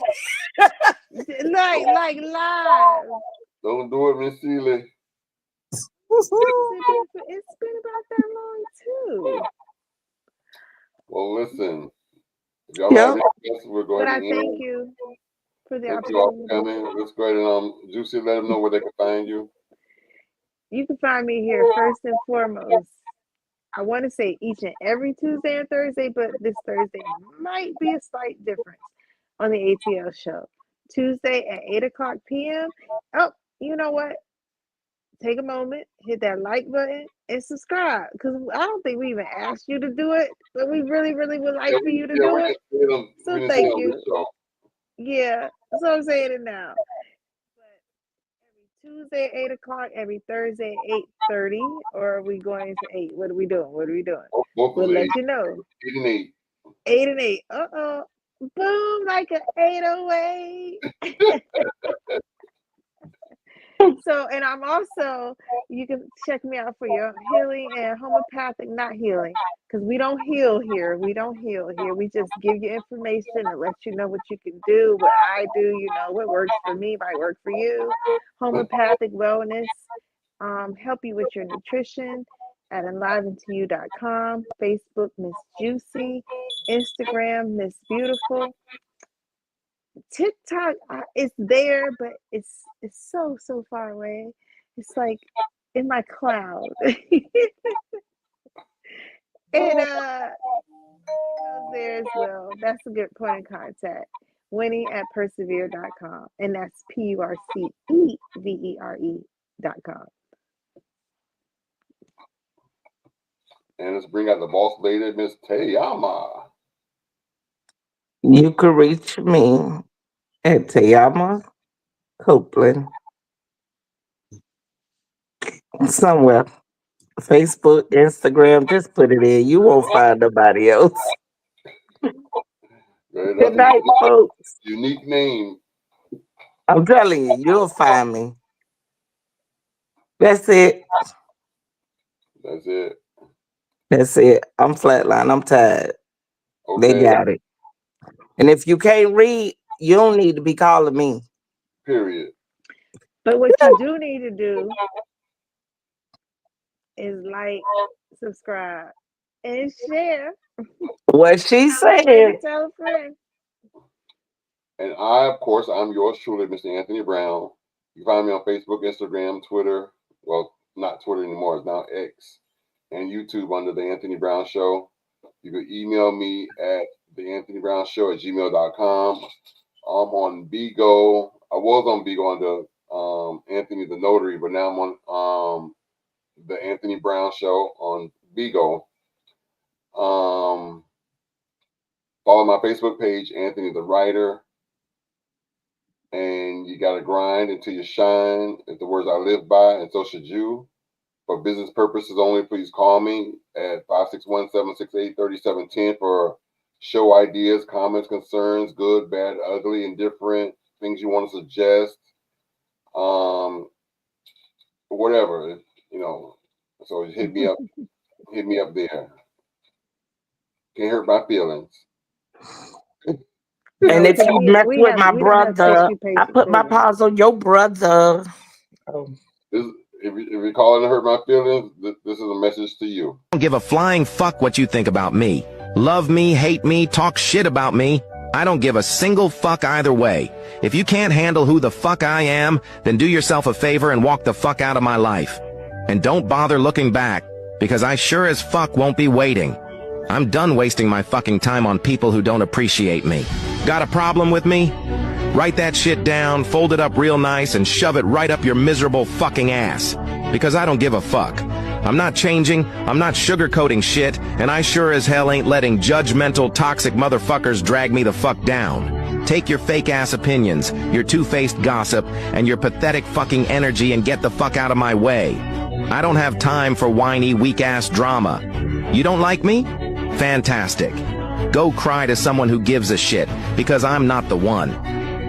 Like live. Don't do it, Miss Seeley. It's been about that long too. Well, listen. If y'all have Yep. any questions, we'll go But ahead I and thank end. you for the Thank you all for opportunity. coming. Let's go ahead and Juicy, let them know where they can find you. You can find me here first and foremost. I want to say each and every Tuesday and Thursday, but this Thursday might be a slight difference on the ATL show. Tuesday at 8 o'clock p.m. Oh, you know what? Take a moment, hit that like button, and subscribe. Because I don't think we even asked you to do it, but we really, really would like for you to do We it. didn't see them. We So didn't see thank them on this you. show. Yeah, so I'm saying it now. But every Tuesday at 8 o'clock, every Thursday at 8:30, or are we going to 8? What are we doing? What are we doing? Both We'll of them, let you know. 8 and 8. 8 and 8. Uh-oh. Boom, like an 808. So, and I'm also, you can check me out for your healing and homeopathic, not healing, because we don't heal here. We don't heal here. We just give you information and let you know what you can do. What I do, you know, what works for me might work for you. Homeopathic wellness, help you with your nutrition at enliventoyou.com, Facebook, Miss Juicy, Instagram, Miss Beautiful. TikTok is there, but it's so far away. It's like in my cloud. And there as well. That's a good point of contact. Winnie at persevere.com. And that's PURCEVERE.com. And let's bring out the boss lady, Miss Tayama. You can reach me at Tayama Copeland somewhere. Facebook, Instagram, just put it in. You won't find nobody else. Right, Good that's a night, folks. unique name. I'm telling you, you'll find me. That's it. That's it. That's it. I'm flatline. I'm tired. They Okay. got it. And if you can't read, you don't need to be calling me. Period. But what you do need to do is like, subscribe, and share. What she Tell a friend to said. tell a friend. And I, of course, I'm yours truly, Mr. Anthony Brown. You can find me on Facebook, Instagram, Twitter. Well, not Twitter anymore. It's now X. And YouTube under The Anthony Brown Show. You can email me at theanthonybrown@gmail.com. I'm on Bigo. I was on Bigo under Anthony the Notary, but now I'm on The Anthony Brown Show on Bigo. Follow my Facebook page, Anthony the Writer. And you got to grind until you shine. It's the words I live by, and so should you. For business purposes only, please call me at 561-768-3710 for show ideas, comments, concerns, good, bad, ugly, indifferent, things you want to suggest, whatever, you know. So hit me up there. Can't hurt my feelings. And if Okay, you mess with my we don't have brother, sexy I put my feelings. paws on your brother. Oh. If you're calling to hurt my feelings, this is a message to you. I don't give a flying fuck what you think about me. Love me, hate me, talk shit about me. I don't give a single fuck either way. If you can't handle who the fuck I am, then do yourself a favor and walk the fuck out of my life. And don't bother looking back, because I sure as fuck won't be waiting. I'm done wasting my fucking time on people who don't appreciate me. Got a problem with me? Write that shit down, fold it up real nice, and shove it right up your miserable fucking ass. Because I don't give a fuck. I'm not changing, I'm not sugarcoating shit, and I sure as hell ain't letting judgmental, toxic motherfuckers drag me the fuck down. Take your fake-ass opinions, your two-faced gossip, and your pathetic fucking energy and get the fuck out of my way. I don't have time for whiny, weak-ass drama. You don't like me? Fantastic. Go cry to someone who gives a shit, because I'm not the one.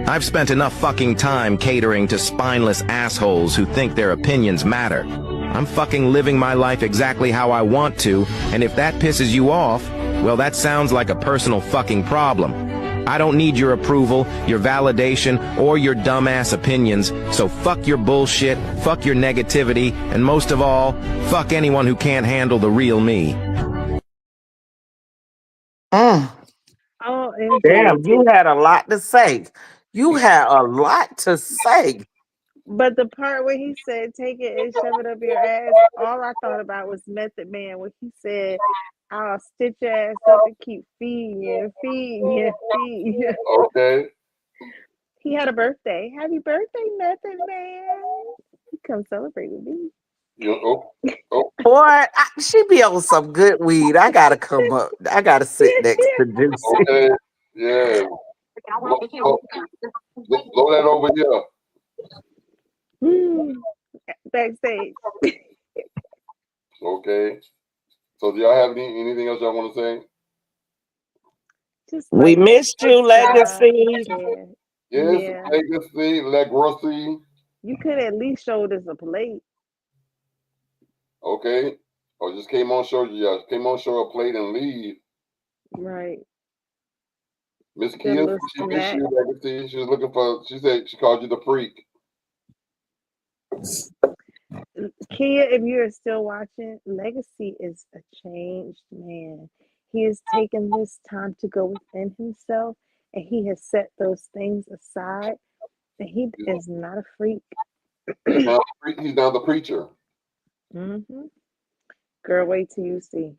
I've spent enough fucking time catering to spineless assholes who think their opinions matter. I'm fucking living my life exactly how I want to, and if that pisses you off, well, that sounds like a personal fucking problem. I don't need your approval, your validation, or your dumbass opinions, so fuck your bullshit, fuck your negativity, and most of all, fuck anyone who can't handle the real me. Mm. OMG. Damn, you had a lot to say. You had a lot to say. But the part where he said, take it and shove it up your ass, all I thought about was Method Man when he said, I'll stitch your ass up and keep feeding you, feeding you, feeding you. Okay. He had a birthday. Happy birthday, Method Man. Come celebrate with me. Boy, she be on some good weed. I gotta come up. I gotta sit next to Juicy. Okay. Yeah. Blow that over here. Backstage. Okay. So do y'all have anything else y'all want to say? Just We missed you, Legacy. Yes, Yeah. Legacy. You could at least showed us a plate. Okay. Or just came on show a plate and leave. Right. Miss Kia, she missed you, Legacy. She was looking for, she said she called you the freak. Kia, if you're still watching, Legacy is a changed man. He has taken this time to go within himself, and he has set those things aside, and he is not a freak. He's now the preacher. Mm-hmm. Girl, wait till you see.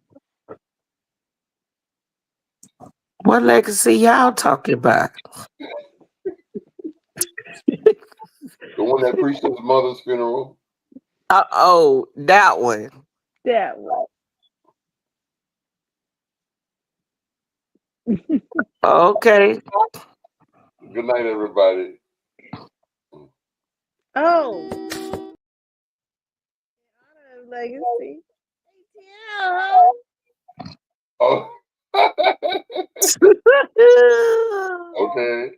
What legacy y'all talking about? The one that preached at his mother's funeral. Oh, that one. That one. Okay. Good night, everybody. Oh. Legacy. ATL. Oh. Okay.